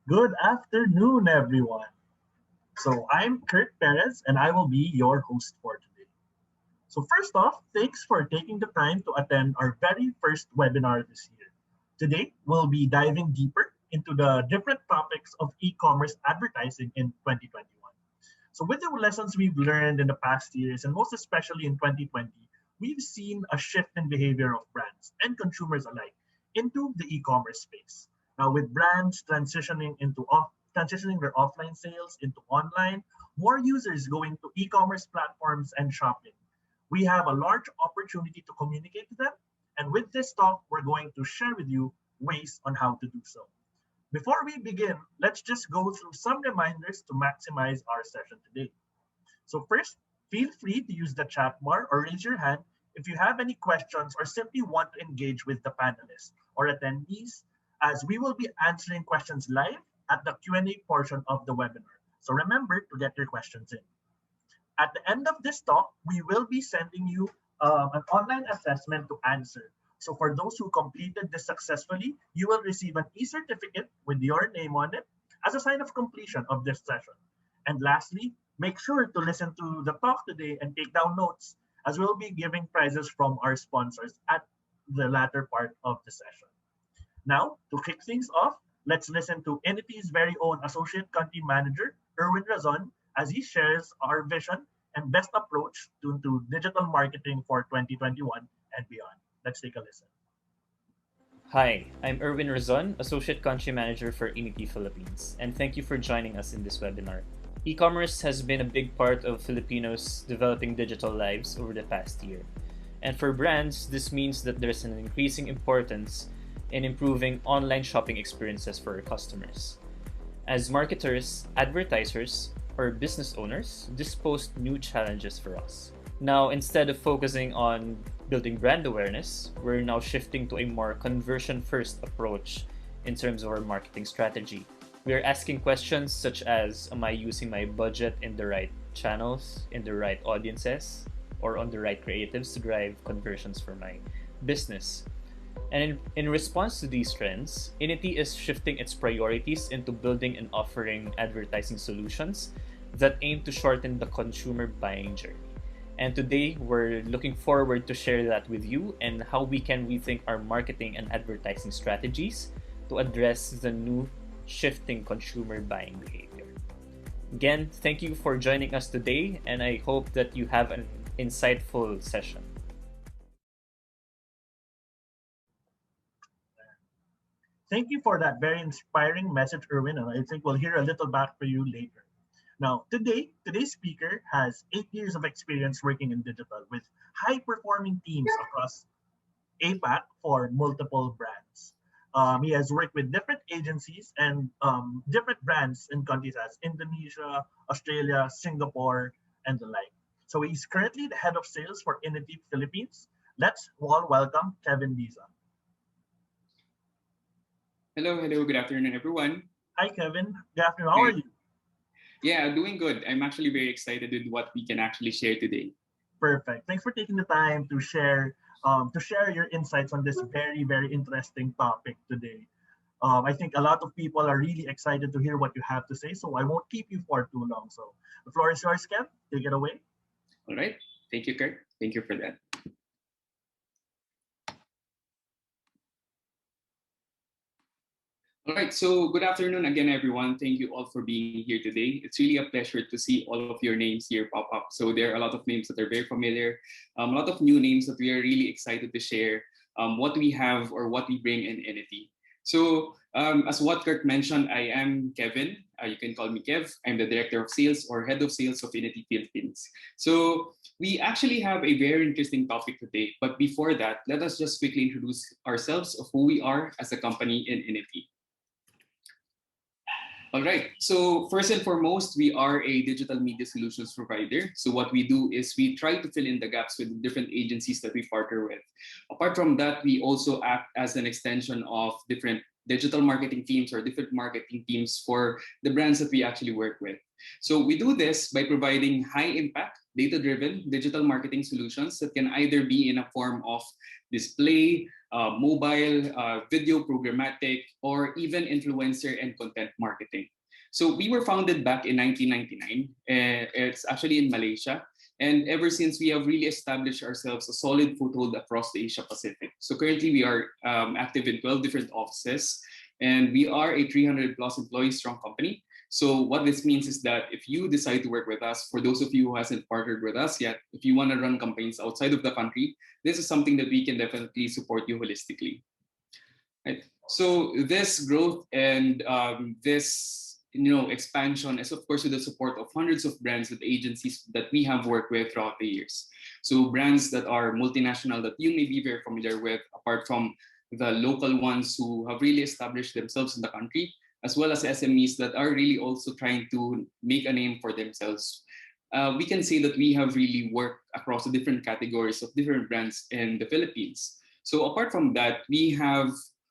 Good afternoon, everyone. So I'm Kurt Perez, and I will be your host for today. So first off, thanks for taking the time to attend our very first webinar this year. Today, we'll be diving deeper into the different topics of e-commerce advertising in 2021. So with the lessons we've learned in the past years, and most especially in 2020, we've seen a shift in behavior of brands and consumers alike into the e-commerce space. Now, with brands transitioning their offline sales into online, more users going to e-commerce platforms and shopping. We have a large opportunity to communicate to them, and with this talk, we're going to share with you ways on how to do so. Before we begin, let's just go through some reminders to maximize our session today. So first, feel free to use the chat bar or raise your hand if you have any questions or simply want to engage with the panelists or attendees, as we will be answering questions live at the Q&A portion of the webinar. So remember to get your questions in. At the end of this talk, we will be sending you an online assessment to answer. So for those who completed this successfully, you will receive an e-certificate with your name on it as a sign of completion of this session. And lastly, make sure to listen to the talk today and take down notes, as we'll be giving prizes from our sponsors at the latter part of the session. Now, to kick things off, let's listen to Innity's very own Associate Country Manager, Erwin Razon, as he shares our vision and best approach to digital marketing for 2021 and beyond. Let's take a listen. Hi, I'm Erwin Razon, Associate Country Manager for Innity Philippines, and thank you for joining us in this webinar. E-commerce has been a big part of Filipinos' developing digital lives over the past year. And for brands, this means that there's an increasing importance in improving online shopping experiences for our customers. As marketers, advertisers, or business owners, this posed new challenges for us. Now, instead of focusing on building brand awareness, we're now shifting to a more conversion-first approach in terms of our marketing strategy. We are asking questions such as, am I using my budget in the right channels, in the right audiences, or on the right creatives to drive conversions for my business? And in response to these trends, Innity is shifting its priorities into building and offering advertising solutions that aim to shorten the consumer buying journey. And today, we're looking forward to share that with you and how we can rethink our marketing and advertising strategies to address the new shifting consumer buying behavior. Again, thank you for joining us today, and I hope that you have an insightful session. Thank you for that very inspiring message, Erwin, and I think we'll hear a little back for you later. Now, today's speaker has 8 years of experience working in digital with high-performing teams across APAC for multiple brands. He has worked with different agencies and different brands in countries as Indonesia, Australia, Singapore, and the like. So he's currently the head of sales for Innity Philippines. Let's all welcome Kevin Dizon. Hello, good afternoon, everyone. Hi, Kevin. Good afternoon. How are you? Yeah, doing good. I'm actually very excited with what we can actually share today. Perfect. Thanks for taking the time to share your insights on this very, very interesting topic today. I think a lot of people are really excited to hear what you have to say, so I won't keep you for too long. So the floor is yours, Kev. Take it away. All right. Thank you, Kurt. Thank you for that. All right, so good afternoon again, everyone. Thank you all for being here today. It's really a pleasure to see all of your names here pop up. So there are a lot of names that are very familiar, a lot of new names that we are really excited to share what we have or what we bring in Innity. So as what Kurt mentioned, I am Kevin. You can call me Kev. I'm the Director of Sales or Head of Sales of Innity Philippines. So we actually have a very interesting topic today. But before that, let us just quickly introduce ourselves of who we are as a company in Innity. All right, so first and foremost, we are a digital media solutions provider. So what we do is we try to fill in the gaps with different agencies that we partner with. Apart from that, we also act as an extension of different digital marketing teams or different marketing teams for the brands that we actually work with. So we do this by providing high impact, data-driven digital marketing solutions that can either be in a form of display, mobile, video programmatic, or even influencer and content marketing. So we were founded back in 1999. It's actually in Malaysia. And ever since, we have really established ourselves a solid foothold across the Asia Pacific. So currently, we are active in 12 different offices, and we are a 300 plus employee strong company. So what this means is that if you decide to work with us, for those of you who hasn't partnered with us yet, if you want to run campaigns outside of the country, this is something that we can definitely support you holistically. Right? So this growth and this expansion is of course with the support of hundreds of brands and agencies that we have worked with throughout the years. So brands that are multinational that you may be very familiar with, apart from the local ones who have really established themselves in the country, as well as SMEs that are really also trying to make a name for themselves. We can say that we have really worked across the different categories of different brands in the Philippines. So apart from that, we have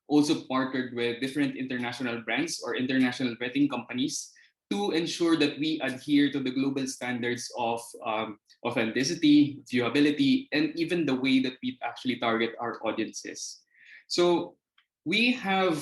also partnered with different international brands or international vetting companies to ensure that we adhere to the global standards of authenticity, viewability, and even the way that we actually target our audiences. So we have,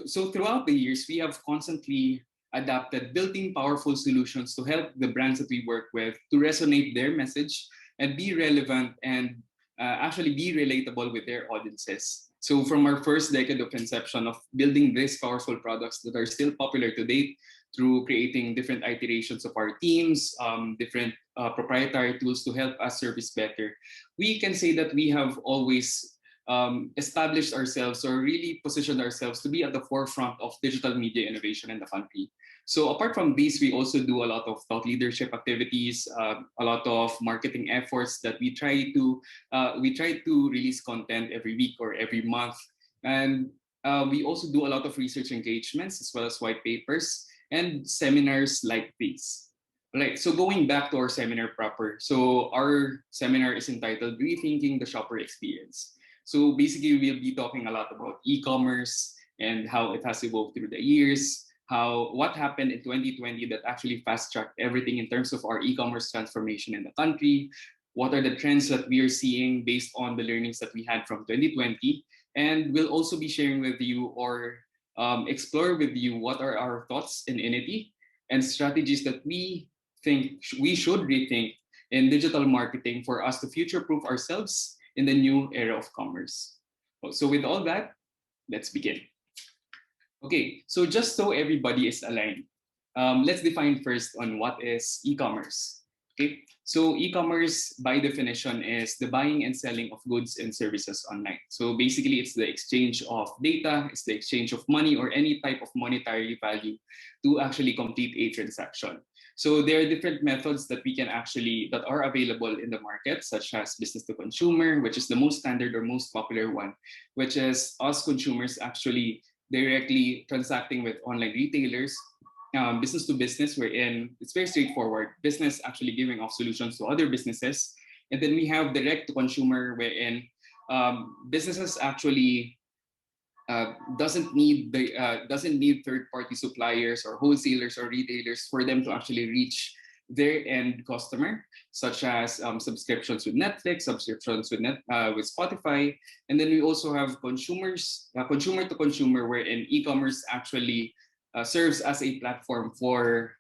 so throughout the years, we have constantly adapted, building powerful solutions to help the brands that we work with to resonate their message and be relevant and actually be relatable with their audiences. So from our first decade of inception of building these powerful products that are still popular to date, through creating different iterations of our teams, different proprietary tools to help us service better, we can say that we have always established ourselves or really positioned ourselves to be at the forefront of digital media innovation in the country. So apart from these, we also do a lot of thought leadership activities, a lot of marketing efforts that we try to release content every week or every month, and we also do a lot of research engagements as well as white papers and seminars like these. Right. So going back to our seminar proper, so our seminar is entitled "Rethinking the Shopper Experience." So basically, we'll be talking a lot about e-commerce and how it has evolved through the years, what happened in 2020 that actually fast-tracked everything in terms of our e-commerce transformation in the country, what are the trends that we are seeing based on the learnings that we had from 2020, and we'll also be sharing with you or explore with you what are our thoughts in Innity and strategies that we think we should rethink in digital marketing for us to future-proof ourselves in the new era of commerce. So with all that, let's begin. Okay, so just so everybody is aligned, let's define first on what is e-commerce. Okay, so e-commerce by definition is the buying and selling of goods and services online. So basically, it's the exchange of data, it's the exchange of money or any type of monetary value to actually complete a transaction. So there are different methods that we can that are available in the market, such as business to consumer, which is the most standard or most popular one, which is us consumers actually directly transacting with online retailers. Business to business, wherein it's very straightforward. Business actually giving off solutions to other businesses. And then we have direct to consumer, wherein businesses actually doesn't need third-party suppliers or wholesalers or retailers for them to actually reach their end customer, such as subscriptions with Netflix, subscriptions with Spotify, and then we also have consumer to consumer, wherein e-commerce actually serves as a platform for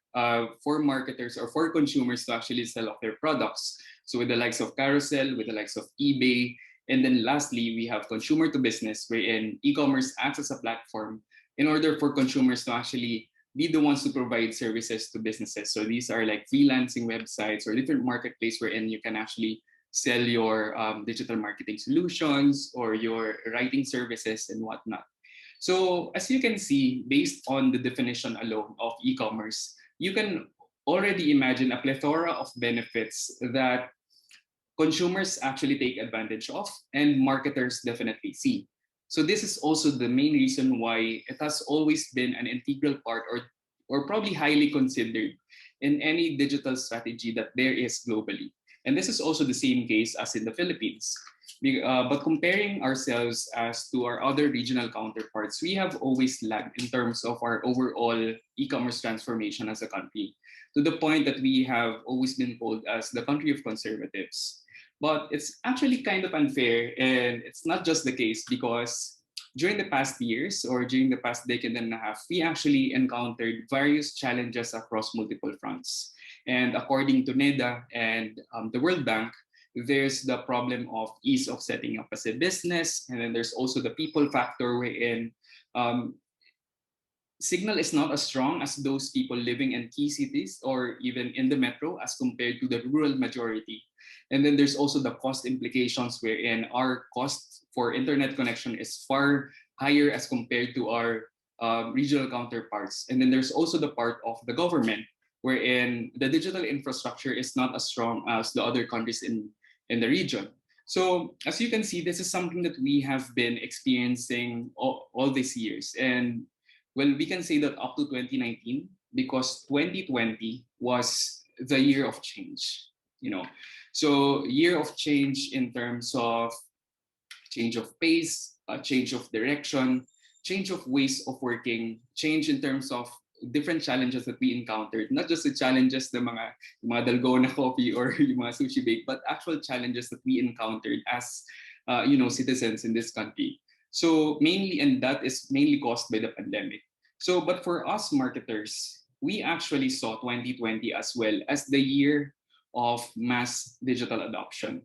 marketers or for consumers to actually sell off their products. So with the likes of Carousel, with the likes of eBay. And then lastly, we have consumer to business, wherein e-commerce acts as a platform in order for consumers to actually be the ones to provide services to businesses. So these are like freelancing websites or different marketplace wherein you can actually sell your digital marketing solutions or your writing services and whatnot. So as you can see, based on the definition alone of e-commerce, you can already imagine a plethora of benefits that consumers actually take advantage of and marketers definitely see. So this is also the main reason why it has always been an integral part or probably highly considered in any digital strategy that there is globally. And this is also the same case as in the Philippines. But comparing ourselves as to our other regional counterparts, we have always lagged in terms of our overall e-commerce transformation as a country, to the point that we have always been called as the country of conservatives. But it's actually kind of unfair, and it's not just the case, because during the past years, or during the past decade and a half, we actually encountered various challenges across multiple fronts. And according to NEDA and the World Bank, there's the problem of ease of setting up as a business, and then there's also the people factor, wherein um, signal is not as strong as those people living in key cities or even in the metro as compared to the rural majority. And then there's also the cost implications, wherein our cost for internet connection is far higher as compared to our regional counterparts. And then there's also the part of the government, wherein the digital infrastructure is not as strong as the other countries in the region. So as you can see, this is something that we have been experiencing all these years. And well, we can say that up to 2019, because 2020 was the year of change, you know. So year of change in terms of change of pace, change of direction, change of ways of working, change in terms of different challenges that we encountered. Not just the challenges ng mga dalgona coffee or yung mga sushi bake, but actual challenges that we encountered as citizens in this country. So mainly, and that is mainly caused by the pandemic. So, but for us marketers, we actually saw 2020 as well as the year of mass digital adoption.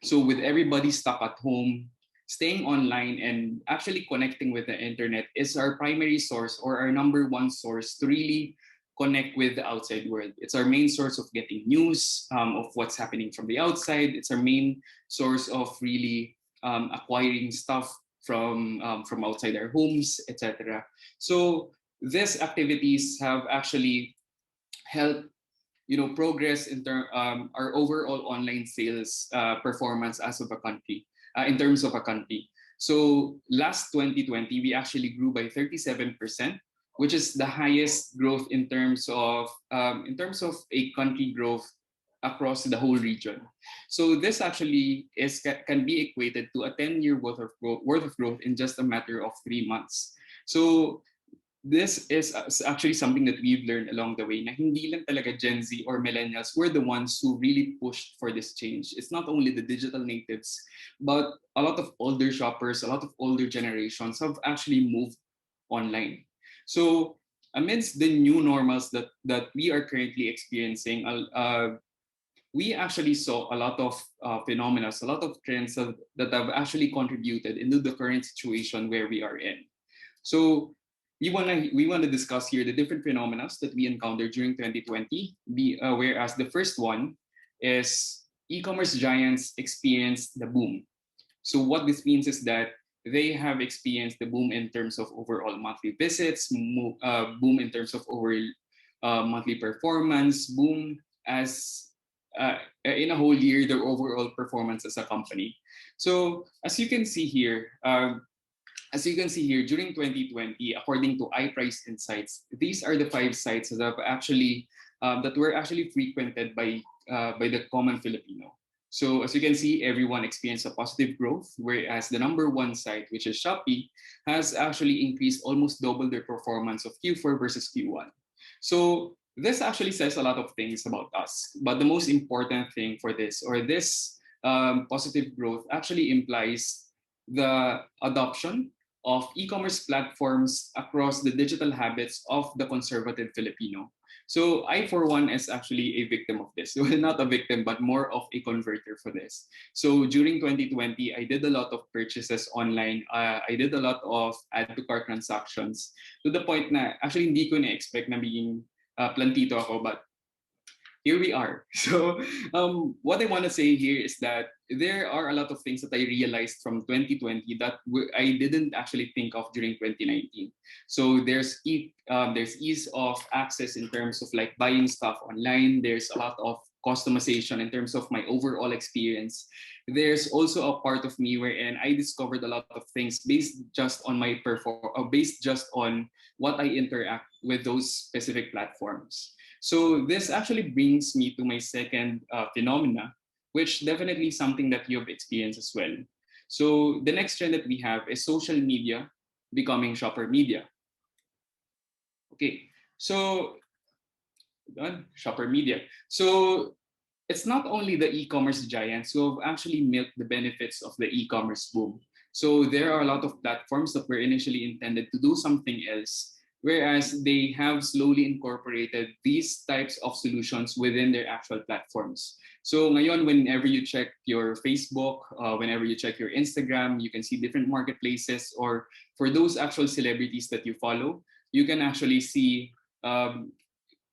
So with everybody stuck at home, staying online and actually connecting with the internet is our primary source, or our number one source to really connect with the outside world. It's our main source of getting news of what's happening from the outside. It's our main source of really acquiring stuff from outside our homes, etc. So these activities have actually helped progress in our overall online sales performance as of a country, in terms of a country. So last 2020, we actually grew by 37%, which is the highest growth in terms of a country growth across the whole region. So this actually can be equated to a 10-year worth of growth in just a matter of 3 months. So this is actually something that we've learned along the way, na hindi lang talaga Gen Z or millennials were the ones who really pushed for this change. It's not only the digital natives, but a lot of older shoppers, a lot of older generations have actually moved online. So amidst the new normals that we are currently experiencing, we actually saw a lot of phenomena, a lot of trends that have actually contributed into the current situation where we are in. So we wanna discuss here the different phenomena that we encountered during 2020. Whereas the first one is e-commerce giants experienced the boom. So what this means is that they have experienced the boom in terms of overall monthly visits, boom in terms of overall monthly performance, boom as in a whole year their overall performance as a company. So as you can see here. During 2020, according to iPrice Insights, these are the 5 sites that were actually frequented by the common Filipino. So as you can see, everyone experienced a positive growth, whereas the number one site, which is Shopee, has actually increased almost double their performance of Q4 versus Q1. So this actually says a lot of things about us. But the most important thing for this, or this positive growth, actually implies the adoption of e-commerce platforms across the digital habits of the conservative Filipino. So I, for one, is actually a victim of this. Well, not a victim, but more of a converter for this. So during 2020, I did a lot of purchases online. I did a lot of add to cart transactions, to the point na actually hindi ko na-expect na maging plantito ako, but here we are. So what I want to say here is that there are a lot of things that I realized from 2020 that I didn't actually think of during 2019. So there's ease of access in terms of like buying stuff online. There's a lot of customization in terms of my overall experience. There's also a part of me wherein I discovered a lot of things based just on based just on what I interact with those specific platforms. So this actually brings me to my second phenomena, which definitely something that you've experienced as well. So the next trend that we have is social media becoming shopper media. Okay, so shopper media. So it's not only the e-commerce giants who have actually milked the benefits of the e-commerce boom. So there are a lot of platforms that were initially intended to do something else, whereas they have slowly incorporated these types of solutions within their actual platforms. So ngayon, whenever you check your Facebook, whenever you check your Instagram, you can see different marketplaces, or for those actual celebrities that you follow, you can actually see um,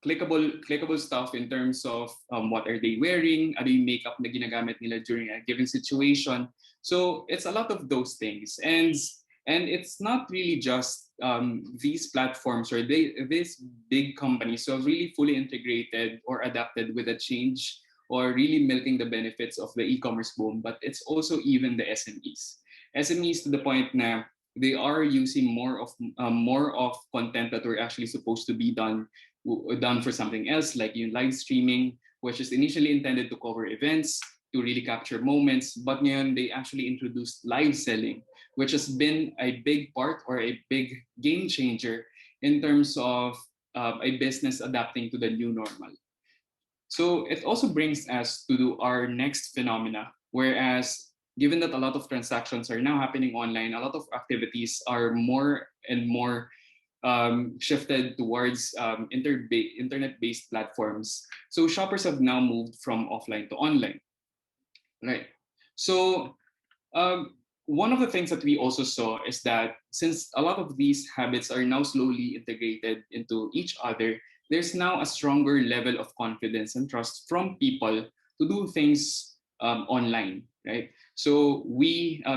clickable stuff in terms of what are they wearing, ano yung makeup na ginagamit nila during a given situation. So it's a lot of those things, and it's not really just these platforms or these big companies who have really fully integrated or adapted with a change or really milking the benefits of the e-commerce boom, but it's also even the SMEs. SMEs to the point na they are using more of content that were actually supposed to be done for something else, like yung live streaming, which is initially intended to cover events, to really capture moments, but ngayon they actually introduced live selling, which has been a big part or a big game changer in terms of a business adapting to the new normal. So it also brings us to do our next phenomena, whereas given that a lot of transactions are now happening online, a lot of activities are more and more shifted towards internet-based platforms. So shoppers have now moved from offline to online, right? So one of the things that we also saw is that since a lot of these habits are now slowly integrated into each other, there's now a stronger level of confidence and trust from people to do things online, right? So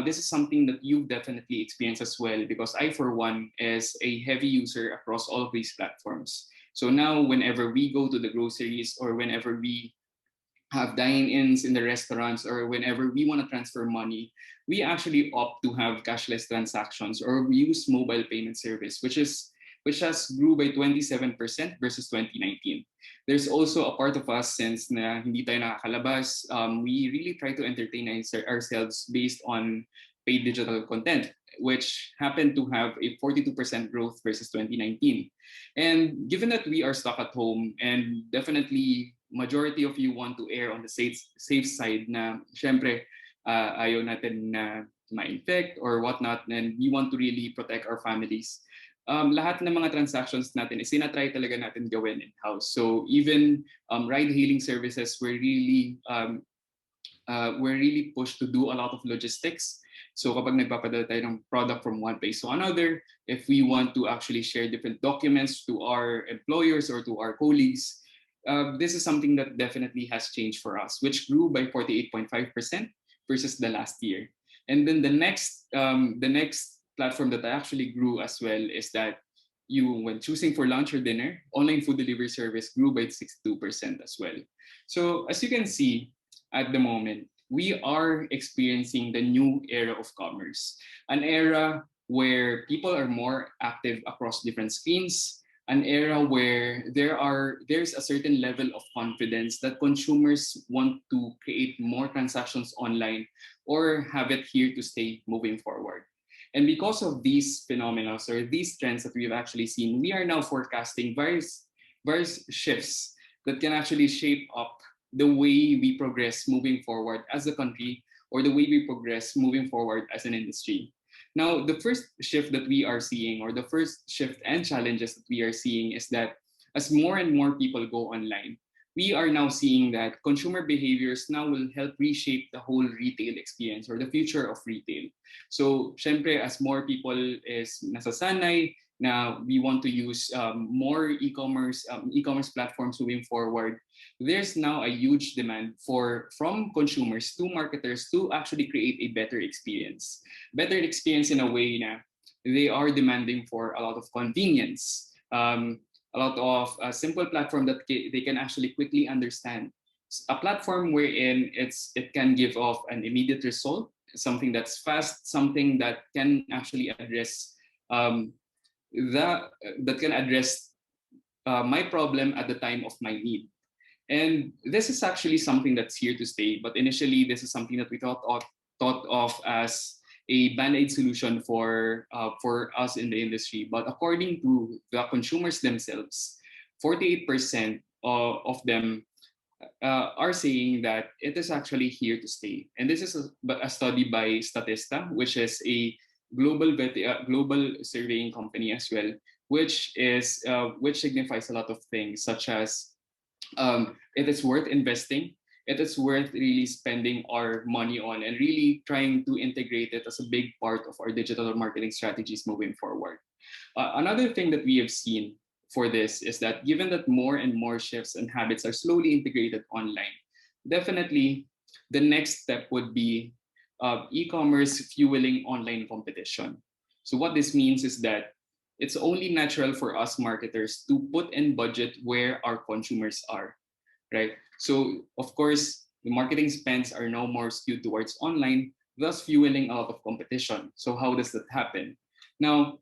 this is something that you've definitely experienced as well, because I, for one, is a heavy user across all of these platforms. So now, whenever we go to the groceries or whenever we have dine-ins in the restaurants or whenever we want to transfer money, we actually opt to have cashless transactions or we use mobile payment service, which has grew by 27% versus 2019. There's also a part of us, since na hindi tayo nakakalabas, we really try to entertain ourselves based on paid digital content, which happened to have a 42% growth versus 2019. And given that we are stuck at home, and definitely majority of you want to err on the safe side na syempre ayaw natin na ma-infect or whatnot, and we want to really protect our families. Lahat ng mga transactions natin is sinatry talaga natin gawin in-house. So even ride-hailing services we're really pushed to do a lot of logistics. So kapag nagpapadala tayo ng product from one place to another, if we want to actually share different documents to our employers or to our colleagues, this is something that definitely has changed for us, which grew by 48.5% versus the last year. And then the next platform that I actually grew as well is that when choosing for lunch or dinner, online food delivery service grew by 62% as well. So as you can see, at the moment, we are experiencing the new era of commerce, an era where people are more active across different screens, an era where there's a certain level of confidence that consumers want to create more transactions online or have it here to stay moving forward. And because of these phenomena or these trends that we've actually seen, we are now forecasting various shifts that can actually shape up the way we progress moving forward as a country, or the way we progress moving forward as an industry. Now, the first shift that we are seeing, or the first shift and challenges that we are seeing, is that as more and more people go online, we are now seeing that consumer behaviors now will help reshape the whole retail experience or the future of retail. So, syempre, as more people is nasasanay na we want to use more e-commerce platforms moving forward, there's now a huge demand from consumers to marketers to actually create a better experience. Better experience in a way na they are demanding for a lot of convenience, a lot of a simple platform that they can actually quickly understand. A platform wherein it can give off an immediate result, something that's fast, something that can actually address that can address my problem at the time of my need. And this is actually something that's here to stay. But initially, this is something that we thought of as a band-aid solution for us in the industry. But according to the consumers themselves, 48% of them are saying that it is actually here to stay. And this is a study by Statista, which is a global surveying company as well, which signifies a lot of things, such as it is worth investing. It is worth really spending our money on and really trying to integrate it as a big part of our digital marketing strategies moving forward. Another thing that we have seen for this is that given that more and more shifts and habits are slowly integrated online, definitely the next step would be e-commerce fueling online competition. So what this means is that it's only natural for us marketers to put in budget where our consumers are, right? So of course, the marketing spends are now more skewed towards online, thus fueling a lot of competition. So how does that happen? Now,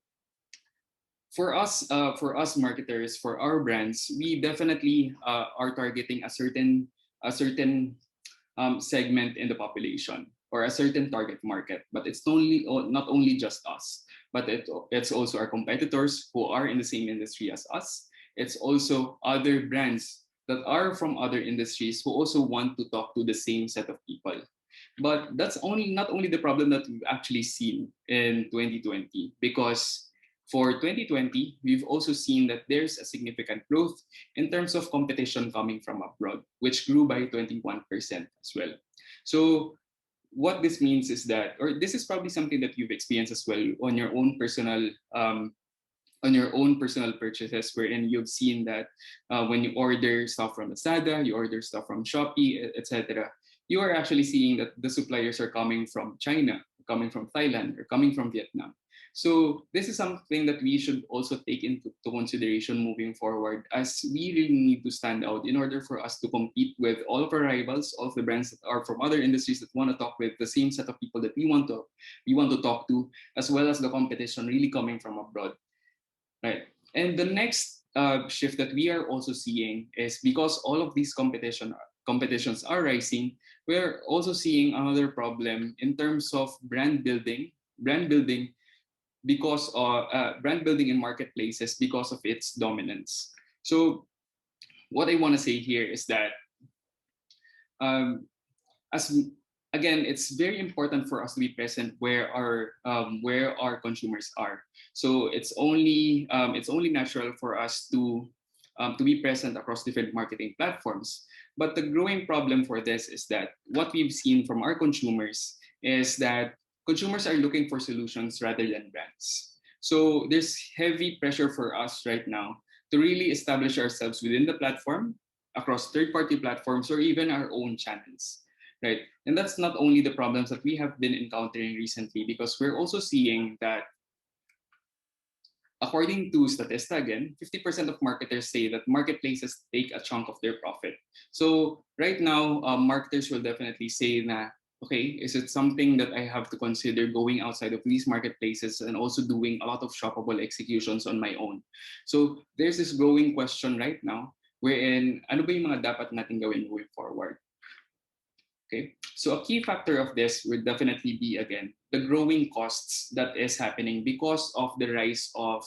for us marketers, for our brands, we definitely are targeting a certain segment in the population or a certain target market. But it's not only just us, but it's also our competitors who are in the same industry as us. It's also other brands that are from other industries who also want to talk to the same set of people. But that's only not only the problem that we've actually seen in 2020, because for 2020, we've also seen that there's a significant growth in terms of competition coming from abroad, which grew by 21% as well. So what this means is that, or this is probably something that you've experienced as well on your own personal purchases, wherein you've seen that when you order stuff from Lazada, you order stuff from Shopee, etc., you are actually seeing that the suppliers are coming from China, coming from Thailand, or coming from Vietnam. So this is something that we should also take into consideration moving forward, as we really need to stand out in order for us to compete with all of our rivals, all of the brands that are from other industries that want to talk with the same set of people that we want to talk to, as well as the competition really coming from abroad. Right. And the next shift that we are also seeing is because all of these competitions are rising, we're also seeing another problem in terms of brand building because brand building in marketplaces because of its dominance. So what I want to say here is that um, as again, it's very important for us to be present where our consumers are. So it's only natural for us to be present across different marketing platforms. But the growing problem for this is that what we've seen from our consumers is that consumers are looking for solutions rather than brands. So there's heavy pressure for us right now to really establish ourselves within the platform, across third-party platforms, or even our own channels, right? And that's not only the problems that we have been encountering recently, because we're also seeing that, according to Statista again, 50% of marketers say that marketplaces take a chunk of their profit. So right now, marketers will definitely say na, okay, is it something that I have to consider going outside of these marketplaces and also doing a lot of shoppable executions on my own? So there's this growing question right now wherein ano ba yung mga dapat natin gawin moving forward? Okay, so a key factor of this would definitely be, again, the growing costs that is happening because of the rise of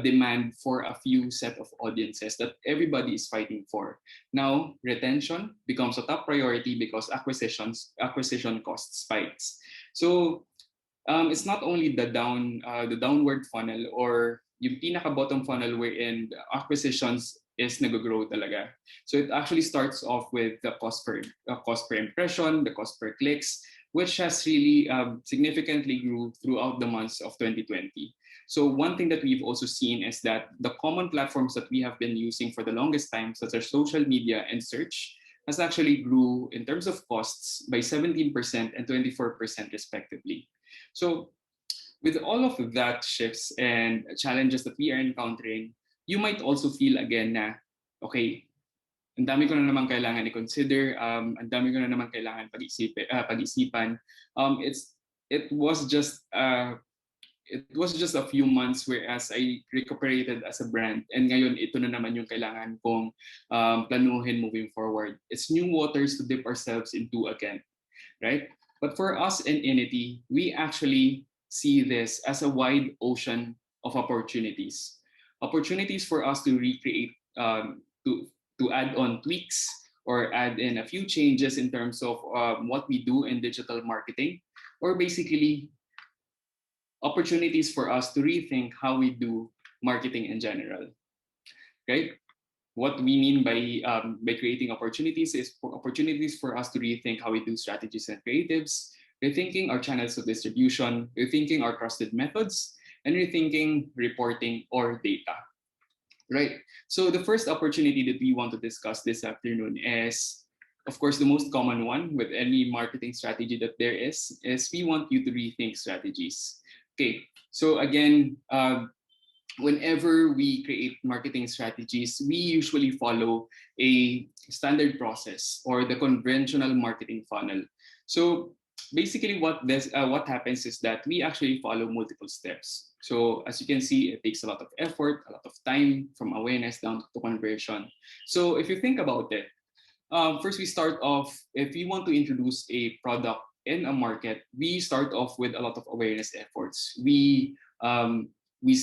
demand for a few set of audiences that everybody is fighting for. Now, retention becomes a top priority because acquisition cost spikes. So it's not only the downward funnel or yung pinaka bottom funnel wherein the acquisitions is nag-grow talaga. So it actually starts off with the cost per impression, the cost per clicks, which has really significantly grew throughout the months of 2020. So one thing that we've also seen is that the common platforms that we have been using for the longest time, such as social media and search, has actually grew in terms of costs by 17% and 24% respectively. So with all of that shifts and challenges that we are encountering, you might also feel again na, okay, ang dami ko na naman kailangan i-consider, ang dami ko na naman kailangan pag-isipan. It was just it was just a few months whereas I recuperated as a brand. And ngayon, ito na naman yung kailangan kong planuhin moving forward. It's new waters to dip ourselves into again, right? But for us in Innity, we actually see this as a wide ocean of opportunities. Opportunities for us to recreate, to add on tweaks or add in a few changes in terms of what we do in digital marketing, or basically opportunities for us to rethink how we do marketing in general. Right? What we mean by creating opportunities is for opportunities for us to rethink how we do strategies and creatives, rethinking our channels of distribution, rethinking our trusted methods, and rethinking reporting or data. Right. So the first opportunity that we want to discuss this afternoon is, of course, the most common one with any marketing strategy that there is we want you to rethink strategies. Okay. So again, whenever we create marketing strategies, we usually follow a standard process or the conventional marketing funnel. So basically, what happens is that we actually follow multiple steps. So as you can see, it takes a lot of effort, a lot of time from awareness down to conversion. So if you think about it, first we start off, if we want to introduce a product in a market, we start off with a lot of awareness efforts. Um, we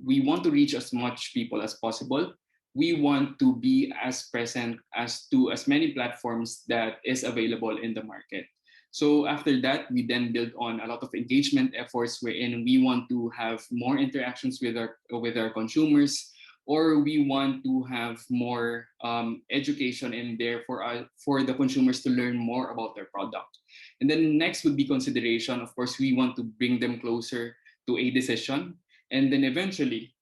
we want to reach as much people as possible. We want to be as present as to as many platforms that is available in the market. So after that, we then build on a lot of engagement efforts wherein we want to have more interactions with our consumers, or we want to have more education in there for the consumers to learn more about their product. And then next would be consideration. Of course, we want to bring them closer to a decision. And then eventually,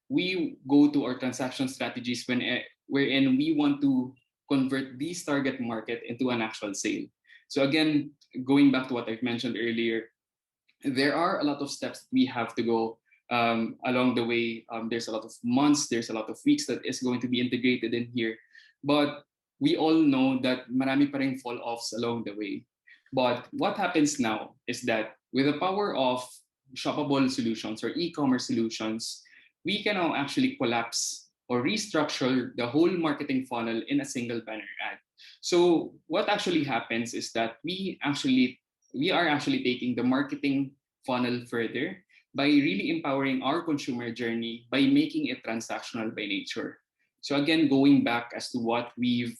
we go to our transaction strategies wherein we want to convert these target market into an actual sale. So again, going back to what I've mentioned earlier, there are a lot of steps we have to go along the way. There's a lot of months, there's a lot of weeks that is going to be integrated in here. But we all know that marami pa ring fall-offs along the way. But what happens now is that with the power of shoppable solutions or e-commerce solutions, we can now actually collapse or restructure the whole marketing funnel in a single banner ad. So what actually happens is that we are actually taking the marketing funnel further by really empowering our consumer journey by making it transactional by nature. So again, going back as to what we've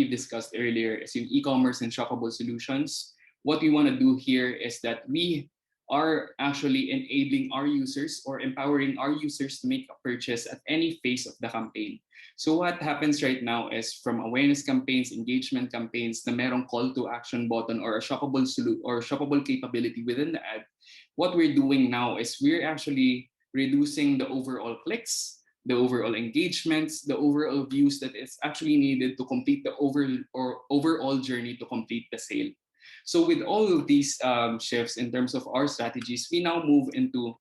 discussed earlier is in e-commerce and shoppable solutions. What we want to do here is that we are actually enabling our users or empowering our users to make a purchase at any phase of the campaign. So what happens right now is from awareness campaigns, engagement campaigns, na merong call to action button or a shoppable capability within the ad. What we're doing now is we're actually reducing the overall clicks, the overall engagements, the overall views that is actually needed to complete the overall journey to complete the sale. So with all of these shifts in terms of our strategies, we now move into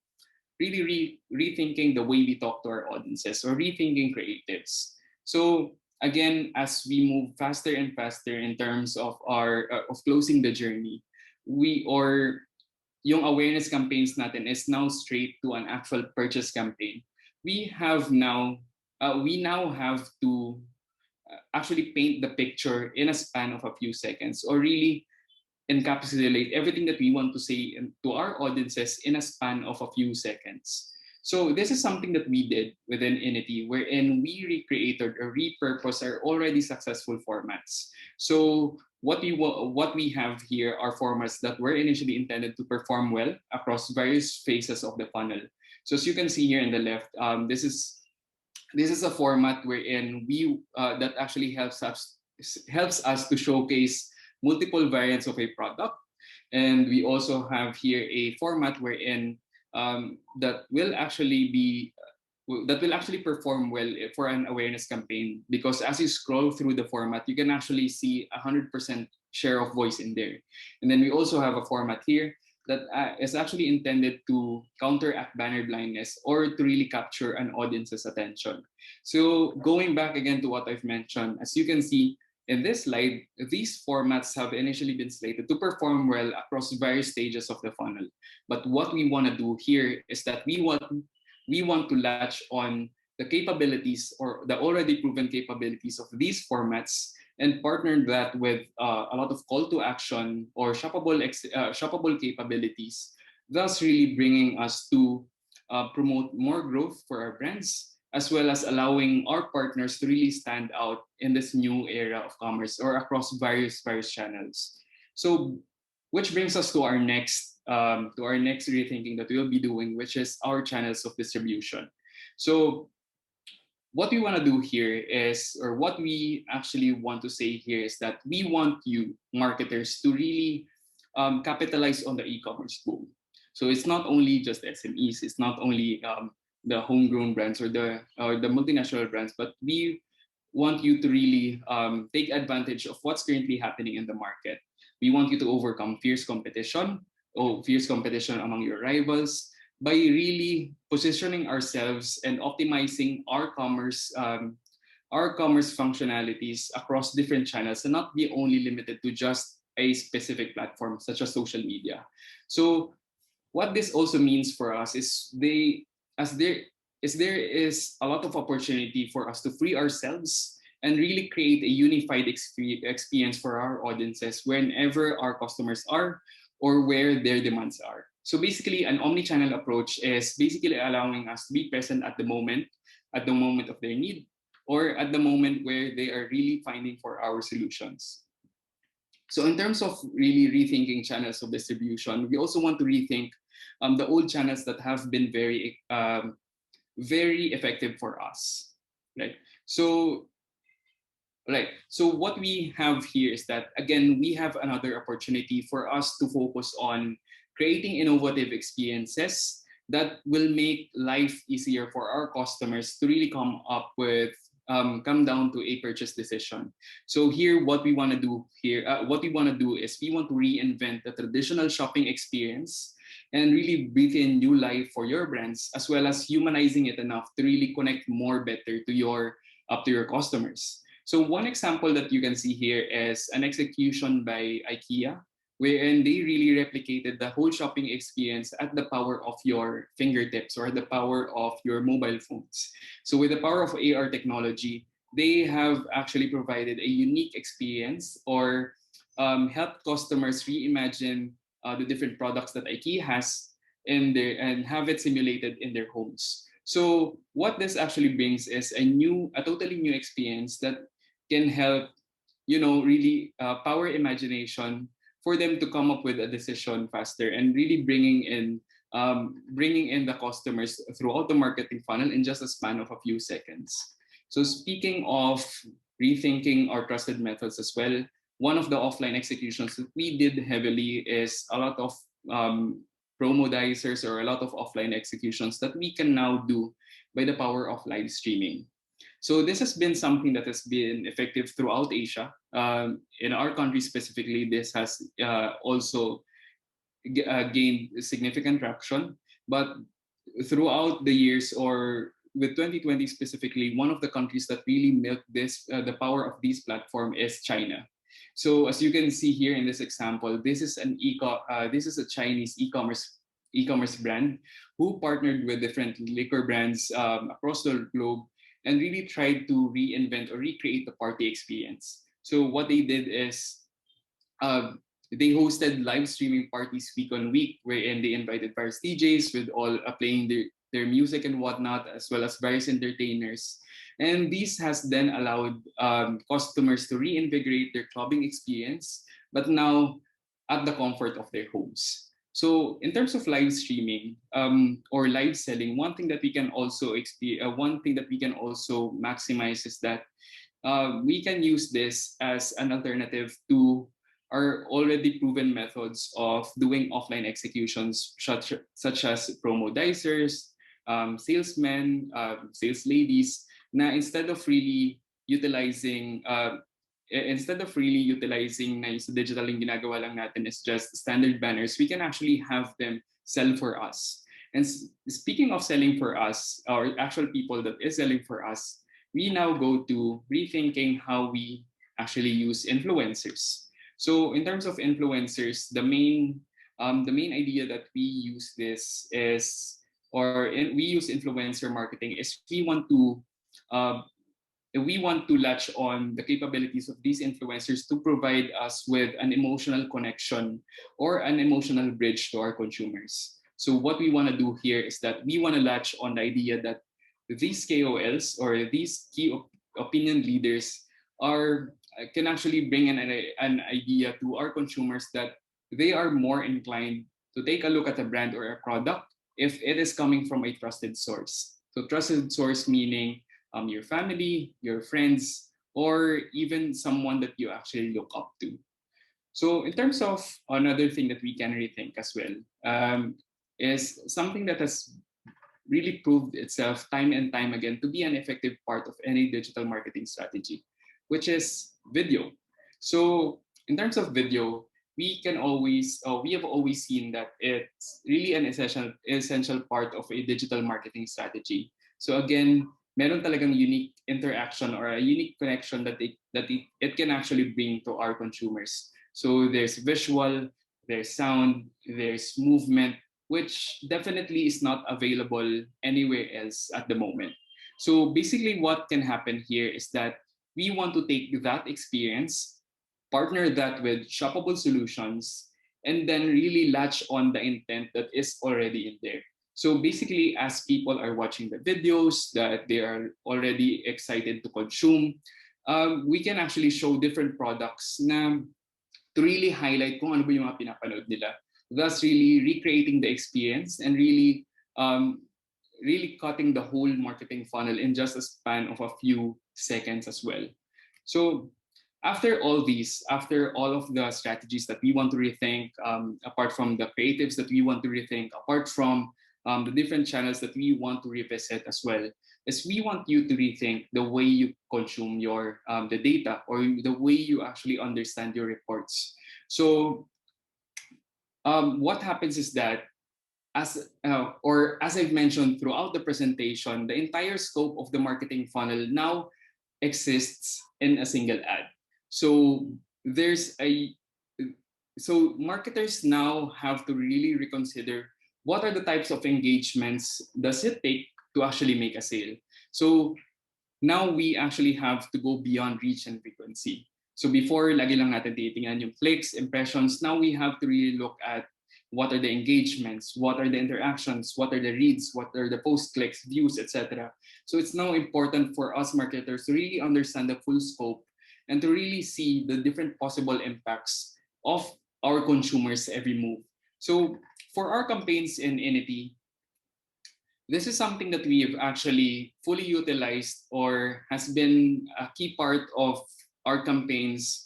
really rethinking the way we talk to our audiences or rethinking creatives. So again, as we move faster and faster in terms of our of closing the journey, yung awareness campaigns natin is now straight to an actual purchase campaign. We now have to actually paint the picture in a span of a few seconds, or really encapsulate everything that we want to say to our audiences in a span of a few seconds. So this is something that we did within Innity, wherein we recreated or repurposed our already successful formats. So what we have here are formats that were initially intended to perform well across various phases of the funnel. So as you can see here in the left, this is a format wherein we that actually helps us to showcase multiple variants of a product. And we also have here a format wherein that will actually perform well for an awareness campaign, because as you scroll through the format, you can actually see 100% share of voice in there. And then we also have a format here that is actually intended to counteract banner blindness or to really capture an audience's attention. So going back again to what I've mentioned, as you can see, in this slide, these formats have initially been slated to perform well across various stages of the funnel. But what we want to do here is that we want to latch on the capabilities or the already proven capabilities of these formats and partner that with a lot of call to action or shoppable capabilities, thus really bringing us to promote more growth for our brands, as well as allowing our partners to really stand out in this new era of commerce or across various channels. So, which brings us to our next rethinking that we'll be doing, which is our channels of distribution. So, what we want to do here is, or what we actually want to say here is that we want you marketers to really capitalize on the e-commerce boom. So it's not only just SMEs, it's not only the homegrown brands or the multinational brands, but we want you to really take advantage of what's currently happening in the market. We want you to overcome fierce competition among your rivals, by really positioning ourselves and optimizing our commerce functionalities across different channels and not be only limited to just a specific platform such as social media. So what this also means for us is there is a lot of opportunity for us to free ourselves and really create a unified experience for our audiences whenever our customers are or where their demands are. So basically, an omni-channel approach is basically allowing us to be present at the moment of their need, or at the moment where they are really finding for our solutions. So in terms of really rethinking channels of distribution, we also want to rethink the old channels that have been very effective for us, right? So what we have here is that, again, we have another opportunity for us to focus on creating innovative experiences that will make life easier for our customers to really come down to a purchase decision. So here, what we want to do is we want to reinvent the traditional shopping experience and really breathe in new life for your brands, as well as humanizing it enough to really connect more better to your customers. So one example that you can see here is an execution by IKEA, wherein they really replicated the whole shopping experience at the power of your fingertips or the power of your mobile phones. So with the power of AR technology, they have actually provided a unique experience or helped customers reimagine the different products that IKEA has and have it simulated in their homes. So what this actually brings is a totally new experience that can help, really power imagination for them to come up with a decision faster and really bringing in the customers throughout the marketing funnel in just a span of a few seconds. So speaking of rethinking our trusted methods as well, one of the offline executions that we did heavily is a lot of promodizers or a lot of offline executions that we can now do by the power of live streaming. So this has been something that has been effective throughout Asia. In our country specifically, this has also gained significant traction. But throughout the years, or with 2020 specifically, one of the countries that really milked the power of this platform is China. So as you can see here in this example, this is a Chinese e-commerce brand who partnered with different liquor brands across the globe and really tried to reinvent or recreate the party experience. So what they did is they hosted live streaming parties week on week, wherein they invited various DJs with all playing their music and whatnot, as well as various entertainers. And this has then allowed customers to reinvigorate their clubbing experience, but now at the comfort of their homes. So in terms of live streaming or live selling, one thing that we can also maximize is that we can use this as an alternative to our already proven methods of doing offline executions, such as promodizers, salesmen, sales ladies. Now, instead of really utilizing na yung sa digital yung ginagawa lang natin is just standard banners, we can actually have them sell for us. And speaking of selling for us, or actual people that is selling for us, we now go to rethinking how we actually use influencers. So in terms of influencers, the main idea that we use this is, we use influencer marketing is uh, we want to latch on the capabilities of these influencers to provide us with an emotional connection or an emotional bridge to our consumers. So what we want to do here is that we want to latch on the idea that these KOLs or these opinion leaders are can actually bring an idea to our consumers that they are more inclined to take a look at a brand or a product if it is coming from a trusted source. So trusted source meaning your family, your friends, or even someone that you actually look up to. So in terms of another thing that we can rethink as well, is something that has really proved itself time and time again to be an effective part of any digital marketing strategy, which is video. So in terms of video, we have always seen that it's really an essential part of a digital marketing strategy. So again, meron talagang unique interaction or a unique connection it can actually bring to our consumers. So there's visual, there's sound, there's movement, which definitely is not available anywhere else at the moment. So basically, what can happen here is that we want to take that experience, partner that with shoppable solutions, and then really latch on the intent that is already in there. So basically, as people are watching the videos that they are already excited to consume, we can actually show different products na to really highlight kung ano ba yung mga pinapanood nila, thus really recreating the experience and um, really cutting the whole marketing funnel in just a span of a few seconds as well. So after all of the strategies that we want to rethink, apart from the creatives that we want to rethink, apart from the different channels that we want to revisit as well, is we want you to rethink the way you consume your the data or the way you actually understand your reports. So what happens is that as I've mentioned throughout the presentation, the entire scope of the marketing funnel now exists in a single ad. So there's a so marketers now have to really reconsider what are the types of engagements does it take to actually make a sale. So now we actually have to go beyond reach and frequency. So before, lagi lang natin titingnan yung clicks, impressions. Now we have to really look at what are the engagements, what are the interactions, what are the reads, what are the post clicks, views, etc. So it's now important for us marketers to really understand the full scope and to really see the different possible impacts of our consumers' every move. So for our campaigns in Innity, this is something that we have actually fully utilized or has been a key part of our campaigns,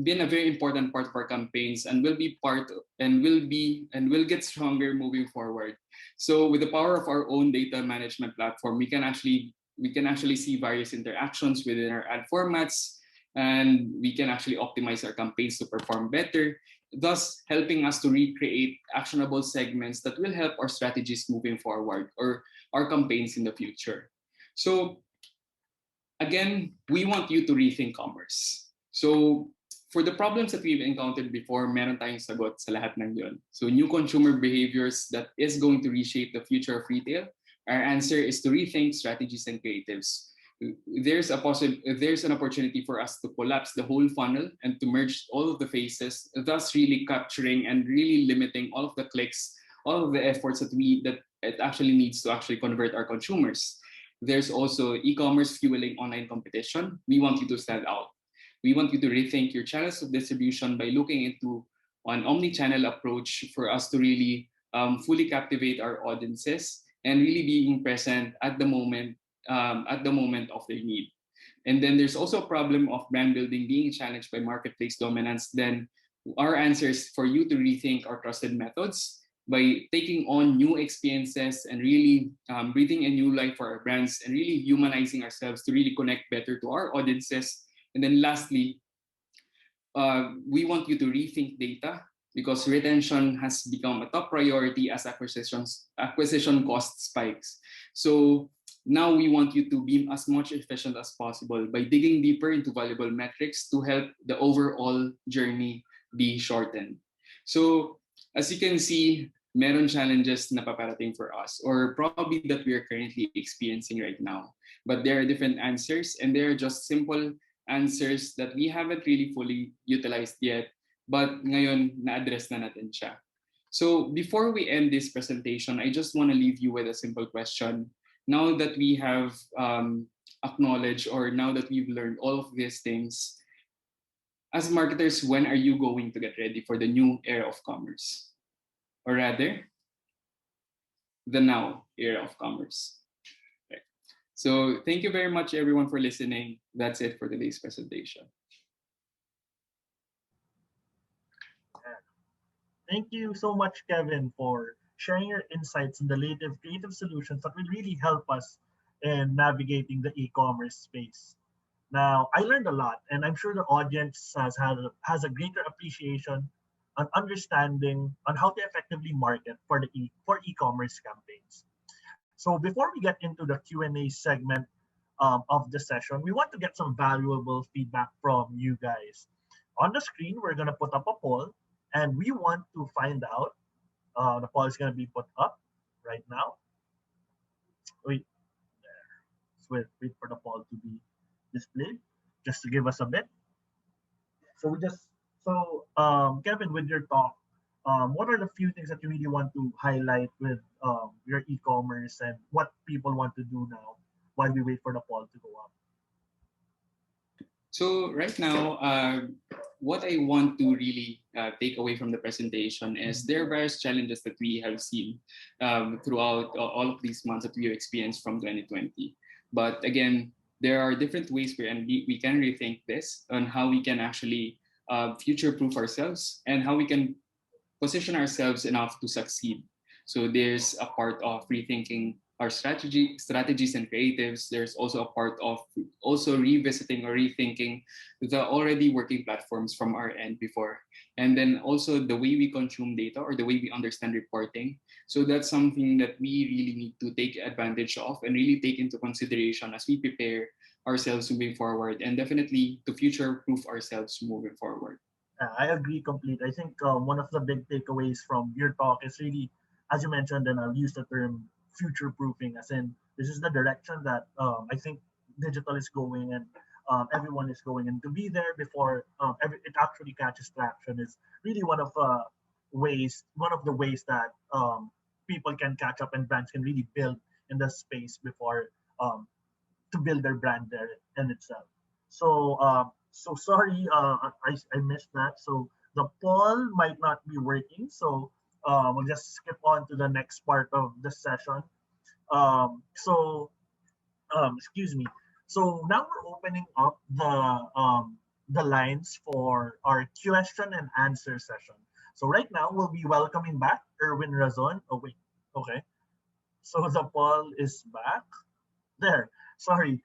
been a very important part of our campaigns, and will be part and will get stronger moving forward. So with the power of our own data management platform, we can actually see various interactions within our ad formats, and we can actually optimize our campaigns to perform better, thus helping us to recreate actionable segments that will help our strategies moving forward or our campaigns in the future. So again, we want you to rethink commerce. So for the problems that we've encountered before, meron tayong sagot sa lahat ng yon. So new consumer behaviors that is going to reshape the future of retail. Our answer is to rethink strategies and creatives. There's an opportunity for us to collapse the whole funnel and to merge all of the phases, thus really capturing and really limiting all of the clicks, all of the efforts that it actually needs to actually convert our consumers. There's also e-commerce fueling online competition. We want you to stand out. We want you to rethink your channels of distribution by looking into an omni-channel approach for us to really fully captivate our audiences and really being present at the moment of their need. And then there's also a problem of brand building being challenged by marketplace dominance. Then our answer is for you to rethink our trusted methods by taking on new experiences and really breathing a new life for our brands and really humanizing ourselves to really connect better to our audiences. And then lastly, we want you to rethink data because retention has become a top priority as acquisition cost spikes. So now we want you to be as much efficient as possible by digging deeper into valuable metrics to help the overall journey be shortened. So as you can see, meron challenges na paparating for us or probably that we are currently experiencing right now. But there are different answers and they are just simple answers that we haven't really fully utilized yet, but ngayon na-address na natin siya. So before we end this presentation, I just want to leave you with a simple question. Now that we have acknowledged or now that we've learned all of these things, as marketers, when are you going to get ready for the new era of commerce? Or rather, the now era of commerce. Okay. So thank you very much, everyone, for listening. That's it for today's presentation. Thank you so much, Kevin, for sharing your insights in the latest creative solutions that will really help us in navigating the e-commerce space. Now, I learned a lot, and I'm sure the audience has a greater appreciation and understanding on how to effectively market for for e-commerce campaigns. So before we get into the Q&A segment of the session, we want to get some valuable feedback from you guys. On the screen, we're going to put up a poll, and we want to find out. The poll is going to be put up right now. Wait, there. Let's wait for the poll to be displayed, just to give us a bit. Kevin, with your talk, what are the few things that you really want to highlight with your e-commerce and what people want to do now while we wait for the poll to go up? So right now, what I want to really take away from the presentation is there are various challenges that we have seen throughout all of these months that we have experienced from 2020. But again, there are different ways we can rethink this on how we can actually future-proof ourselves and how we can position ourselves enough to succeed. So there's a part of rethinking our strategies and creatives. There's also a part of also revisiting or rethinking the already working platforms from our end before. And then also the way we consume data or the way we understand reporting. So that's something that we really need to take advantage of and really take into consideration as we prepare ourselves moving forward and definitely to future-proof ourselves moving forward. I agree completely. I think one of the big takeaways from your talk is really, as you mentioned, and I'll use the term future proofing, as in this is the direction that I think digital is going and everyone is going. And to be there before it actually catches traction is really one of the ways that people can catch up and brands can really build in the space before to build their brand there in itself. So sorry, I missed that. So the poll might not be working. So we'll just skip on to the next part of the session. Excuse me. So now we're opening up the lines for our question and answer session. So right now we'll be welcoming back Erwin Razon. Oh wait, okay. So the poll is back. There. Sorry.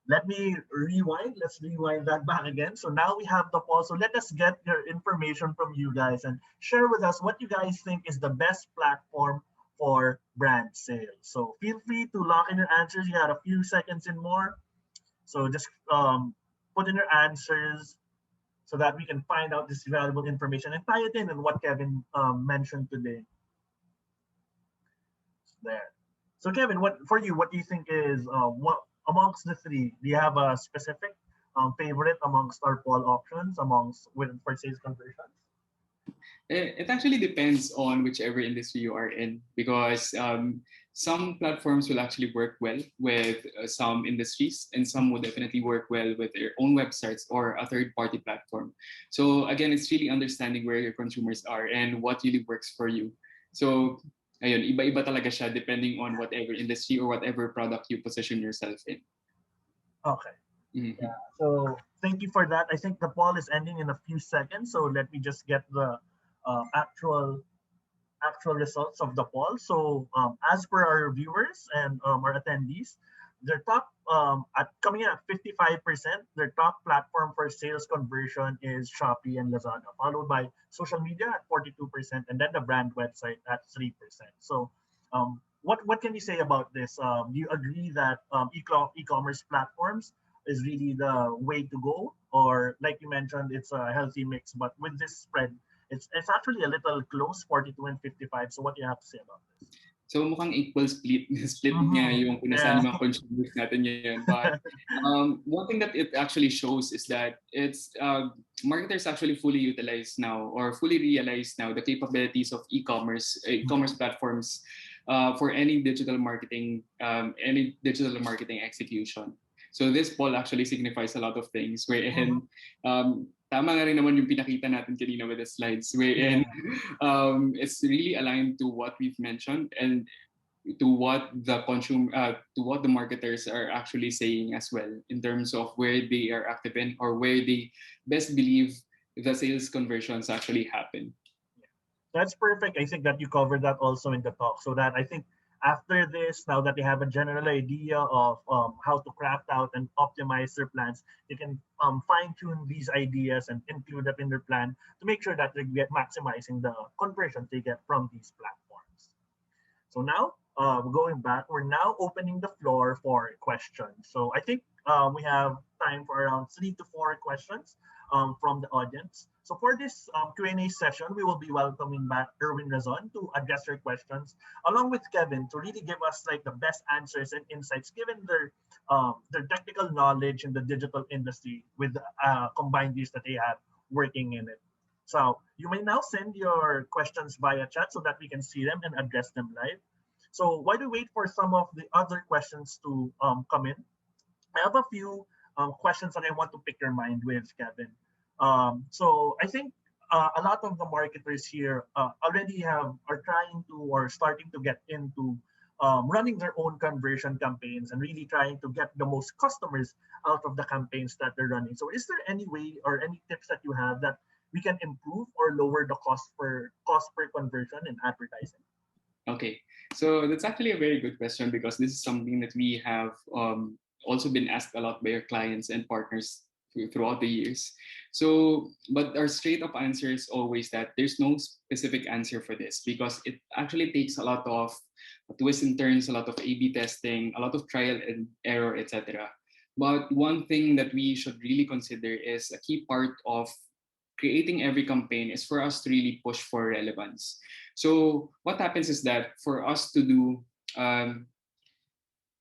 Let me rewind. Let's rewind that back again. So now we have the poll. So let us get your information from you guys and share with us what you guys think is the best platform for brand sales. So feel free to lock in your answers. You got a few seconds and more. So just put in your answers so that we can find out this valuable information and tie it in and what Kevin mentioned today. There. So Kevin, what do you think is what amongst the three? Do you have a specific favorite amongst our poll options for sales conversions? It actually depends on whichever industry you are in because some platforms will actually work well with some industries and some will definitely work well with their own websites or a third-party platform. So again, it's really understanding where your consumers are and what really works for you. So ayun, iba-iba talaga siya depending on whatever industry or whatever product you position yourself in. Okay. Mm-hmm. Yeah. So thank you for that. I think the poll is ending in a few seconds. So let me just get the actual results of the poll. So as per our viewers and our attendees, their top coming in at 55%, their top platform for sales conversion is Shopee and Lazada, followed by social media at 42%, and then the brand website at 3%. So what can you say about this? Do you agree that e-commerce platforms is really the way to go, or like you mentioned, it's a healthy mix? But with this spread, it's actually a little close, 42 and 55. So what do you have to say about this? So mukhang equal split split nga Mm-hmm. yung kung nasaan Yeah. yung mga consumers natin ngayon. But one thing that it actually shows is that it's marketers actually fully utilize now or fully realize now the capabilities of e-commerce platforms for any digital marketing execution. So this poll actually signifies a lot of things wherein tama nga rin naman yung pinakita natin kanina with the slides wherein it's really aligned to what we've mentioned and to what to what the marketers are actually saying as well in terms of where they are active in or where they best believe the sales conversions actually happen. That's perfect. I think that you covered that also in the talk. So that I think after this, now that they have a general idea of how to craft out and optimize their plans, they can fine tune these ideas and include them in their plan to make sure that they get maximizing the conversions they get from these platforms. So now, going back, we're now opening the floor for questions. So I think we have time for around 3 to 4 questions from the audience. So for this Q&A session, we will be welcoming back Erwin Razon to address your questions, along with Kevin to really give us like the best answers and insights, given their technical knowledge in the digital industry with combined views that they have working in it. So you may now send your questions via chat so that we can see them and address them live. So while we wait for some of the other questions to come in, I have a few questions that I want to pick your mind with, Kevin. So I think a lot of the marketers here already are trying to or starting to get into running their own conversion campaigns and really trying to get the most customers out of the campaigns that they're running. So is there any way or any tips that you have that we can improve or lower the cost per conversion in advertising? Okay, so that's actually a very good question because this is something that we have also been asked a lot by our clients and partners throughout the years. So, but our straight up answer is always that there's no specific answer for this because it actually takes a lot of twists and turns, a lot of A/B testing, a lot of trial and error, etc. But one thing that we should really consider is a key part of creating every campaign is for us to really push for relevance. So what happens is that for us to do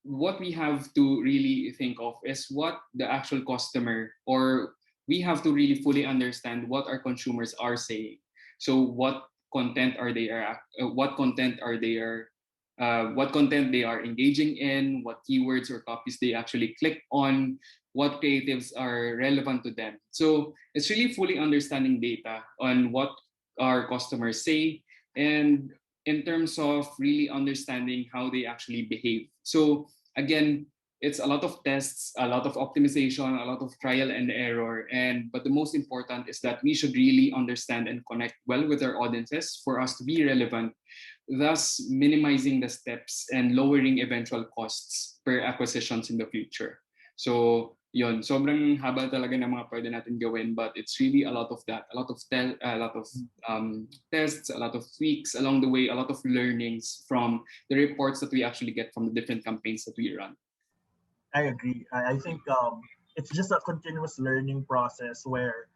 what we have to really think of is what the actual customer or we have to really fully understand what our consumers are saying. So what content are they are what content they are engaging in, what keywords or copies they actually click on, what creatives are relevant to them. So it's really fully understanding data on what our customers say and in terms of really understanding how they actually behave. So again, it's a lot of tests, a lot of optimization, a lot of trial and error. But the most important is that we should really understand and connect well with our audiences for us to be relevant, thus minimizing the steps and lowering eventual costs per acquisitions in the future. So yun, sobrang haba talaga ng mga pwede natin gawin, but it's really a lot of that, a lot of tests, a lot of tweaks along the way, a lot of learnings from the reports that we actually get from the different campaigns that we run. I agree. I think it's just a continuous learning process where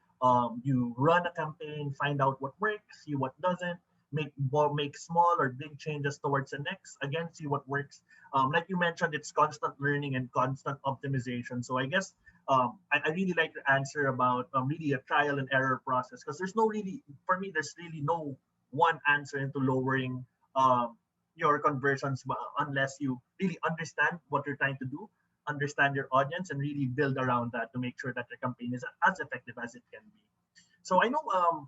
you run a campaign, find out what works, see what doesn't, make small or big changes towards the next. Again, see what works. Like you mentioned, it's constant learning and constant optimization. So I guess I really like your answer about really a trial and error process because for me, there's really no one answer into lowering your conversions unless you really understand what you're trying to do, understand your audience, and really build around that to make sure that your campaign is as effective as it can be. So I know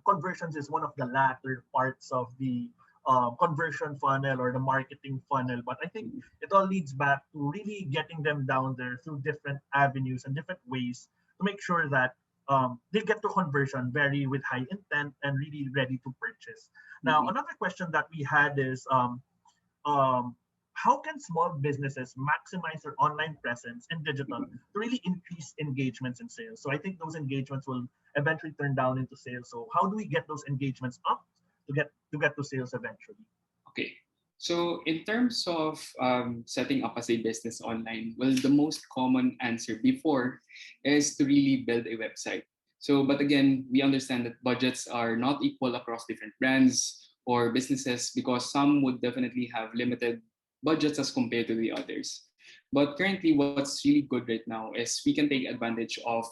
conversions is one of the latter parts of the conversion funnel or the marketing funnel, but I think it all leads back to really getting them down there through different avenues and different ways to make sure that they get to conversion very with high intent and really ready to purchase. Now, another question that we had is um, how can small businesses maximize their online presence in digital to really increase engagements and sales? So I think those engagements will eventually turn down into sales. So how do we get those engagements up to get to sales eventually? Okay. So in terms of setting up as a business online, well, the most common answer before is to really build a website. So, but again, we understand that budgets are not equal across different brands or businesses because some would definitely have limited budgets as compared to the others. But currently, what's really good right now is we can take advantage of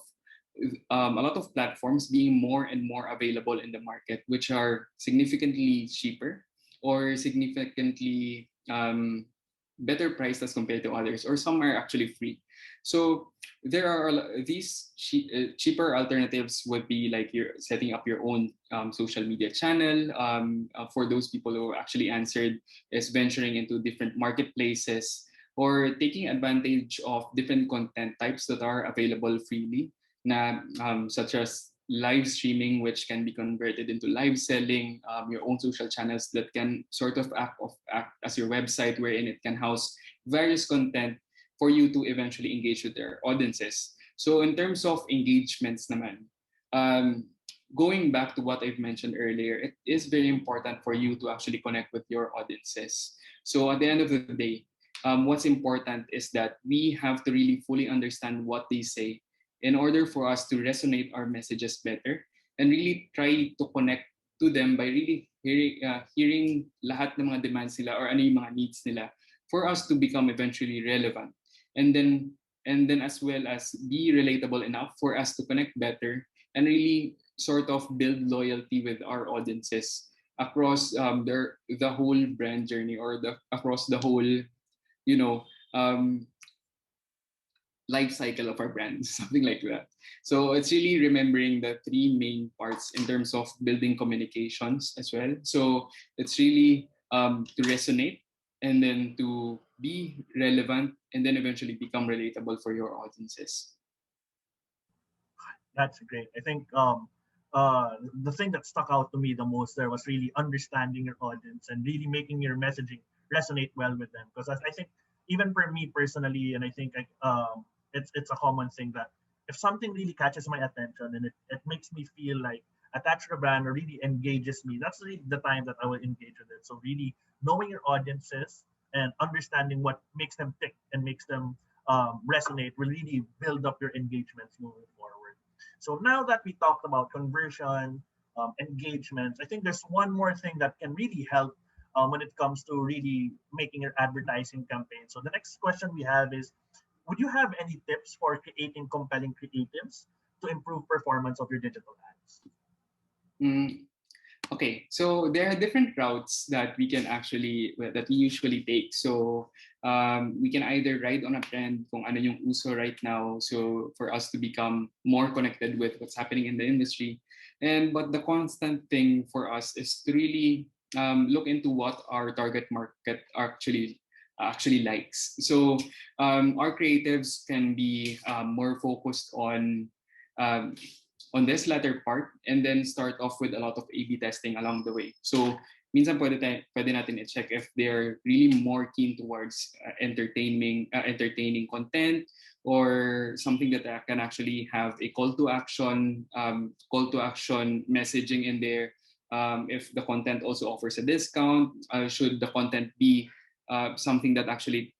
a lot of platforms being more and more available in the market, which are significantly cheaper or significantly better priced as compared to others, or some are actually free. So there are these cheaper alternatives would be like you're setting up your own social media channel. For those people who actually answered, is venturing into different marketplaces or taking advantage of different content types that are available freely, such as live streaming, which can be converted into live selling, your own social channels that can sort of act as your website, wherein it can house various content for you to eventually engage with their audiences. So in terms of engagements naman, um, going back to what I've mentioned earlier, it is very important for you to actually connect with your audiences. So at the end of the day, what's important is that we have to really fully understand what they say in order for us to resonate our messages better and really try to connect to them by really hearing lahat ng mga demands nila or ano yung mga needs nila for us to become eventually relevant. And then as well as be relatable enough for us to connect better and really sort of build loyalty with our audiences across the whole brand journey or across the whole, you know, um, life cycle of our brand, something like that. So it's really remembering the three main parts in terms of building communications as well. So it's really to resonate and then to be relevant and then eventually become relatable for your audiences. That's great. I think the thing that stuck out to me the most there was really understanding your audience and really making your messaging resonate well with them. Because I think even for me personally, and I think it's a common thing that if something really catches my attention and it makes me feel like attached to the brand or really engages me, that's really the time that I will engage with it. So really knowing your audiences and understanding what makes them tick and makes them resonate will really build up your engagements moving forward. So now that we talked about conversion, engagements, I think there's one more thing that can really help when it comes to really making your advertising campaign. So the next question we have is, would you have any tips for creating compelling creatives to improve performance of your digital ads? Mm, Okay, so there are different routes that we can actually that we usually take. So we can either ride on a trend kung ano yung uso right now. So for us to become more connected with what's happening in the industry, and but the constant thing for us is to really look into what our target market actually likes. So our creatives can be more focused um, on this latter part and then start off with a lot of A/B testing along the way. So minsan pwede natin i-check if they're really more keen towards entertaining content or something that can actually have a call to action messaging in there. If the content also offers a discount, should the content be something that actually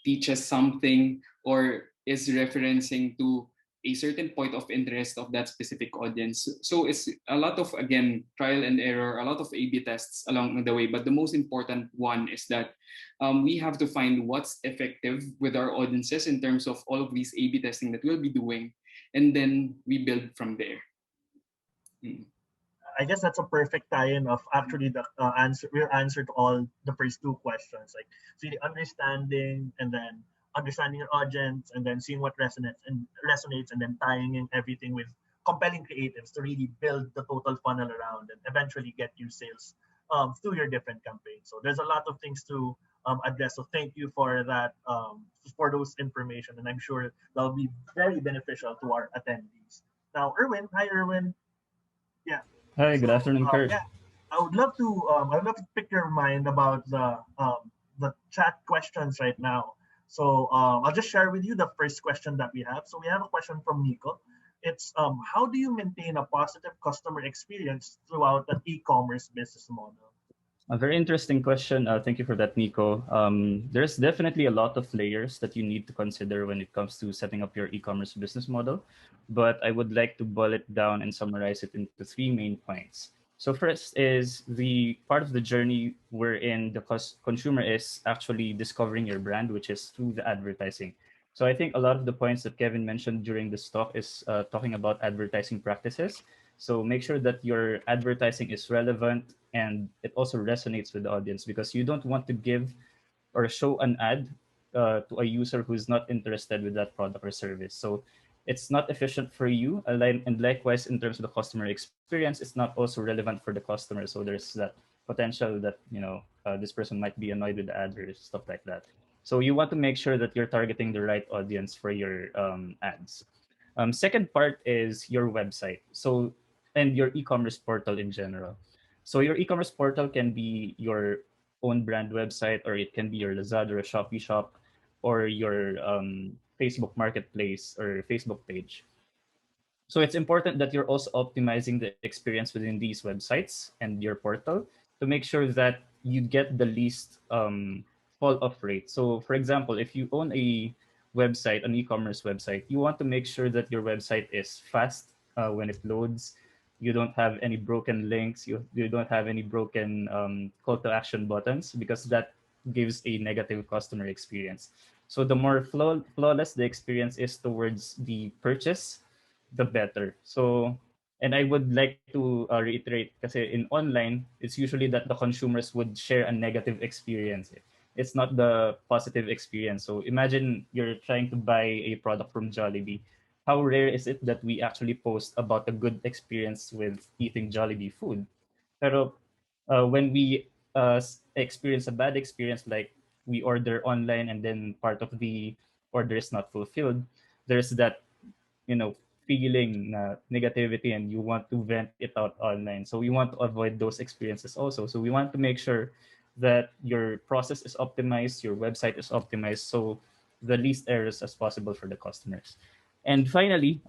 teaches something or is referencing to a certain point of interest of that specific audience. So it's a lot of, again, trial and error, a lot of A/B tests along the way. But the most important one is that we have to find what's effective with our audiences in terms of all of these A/B testing that we'll be doing, and then we build from there. Mm. I guess that's a perfect tie-in of actually the real answer to all the first two questions. Like, so the understanding and then understanding your audience and then seeing what resonates and then tying in everything with compelling creatives to really build the total funnel around and eventually get you sales through your different campaigns. So there's a lot of things to address. So thank you for that, for those information, and I'm sure that'll be very beneficial to our attendees. Now, Erwin, hi Erwin. Yeah. Hi, good So afternoon, Kurt. yeah, I would love to pick your mind about the chat questions right now. So I'll just share with you the first question that we have. So we have a question from Nico. It's how do you maintain a positive customer experience throughout an e-commerce business model? A very interesting question. Thank you for that, Nico. There's definitely a lot of layers that you need to consider when it comes to setting up your e-commerce business model, but I would like to boil it down and summarize it into three main points. So first is the part of the journey wherein the consumer is actually discovering your brand, which is through the advertising. So I think a lot of the points that Kevin mentioned during this talk is talking about advertising practices. So make sure that your advertising is relevant and it also resonates with the audience because you don't want to give or show an ad to a user who's not interested with that product or service. So it's not efficient for you. And likewise, in terms of the customer experience, it's not also relevant for the customer. So there's that potential that this person might be annoyed with the ad or stuff like that. So you want to make sure that you're targeting the right audience for your ads. Second part is your website. So and your e-commerce portal in general. So your e-commerce portal can be your own brand website, or it can be your Lazada or Shopee shop, or your Facebook Marketplace or Facebook page. So it's important that you're also optimizing the experience within these websites and your portal to make sure that you get the least fall off rate. So, for example, if you own a website, an e-commerce website, you want to make sure that your website is fast when it loads. You don't have any broken links. You don't have any broken call to action buttons because that gives a negative customer experience. So the more flawless the experience is towards the purchase, the better. So, and I would like to reiterate, kasi in online, it's usually that the consumers would share a negative experience. It's not the positive experience. So imagine you're trying to buy a product from Jollibee. How rare is it that we actually post about a good experience with eating Jollibee food? Pero when we experience a bad experience, like we order online and then part of the order is not fulfilled, there's that feeling negativity and you want to vent it out online. So we want to avoid those experiences also. So we want to make sure that your process is optimized, your website is optimized, so the least errors as possible for the customers. And finally,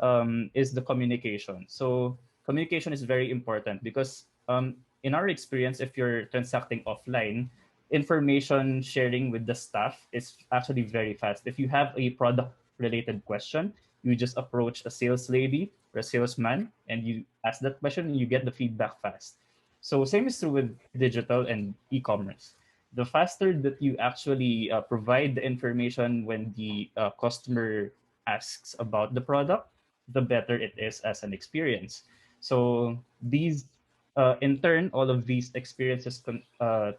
is the communication. So communication is very important because in our experience, if you're transacting offline, information sharing with the staff is actually very fast. If you have a product related question, you just approach a sales lady or a salesman and you ask that question and you get the feedback fast. So same is true with digital and e-commerce. The faster that you actually provide the information when the customer asks about the product, the better it is as an experience. So these, in turn, all of these experiences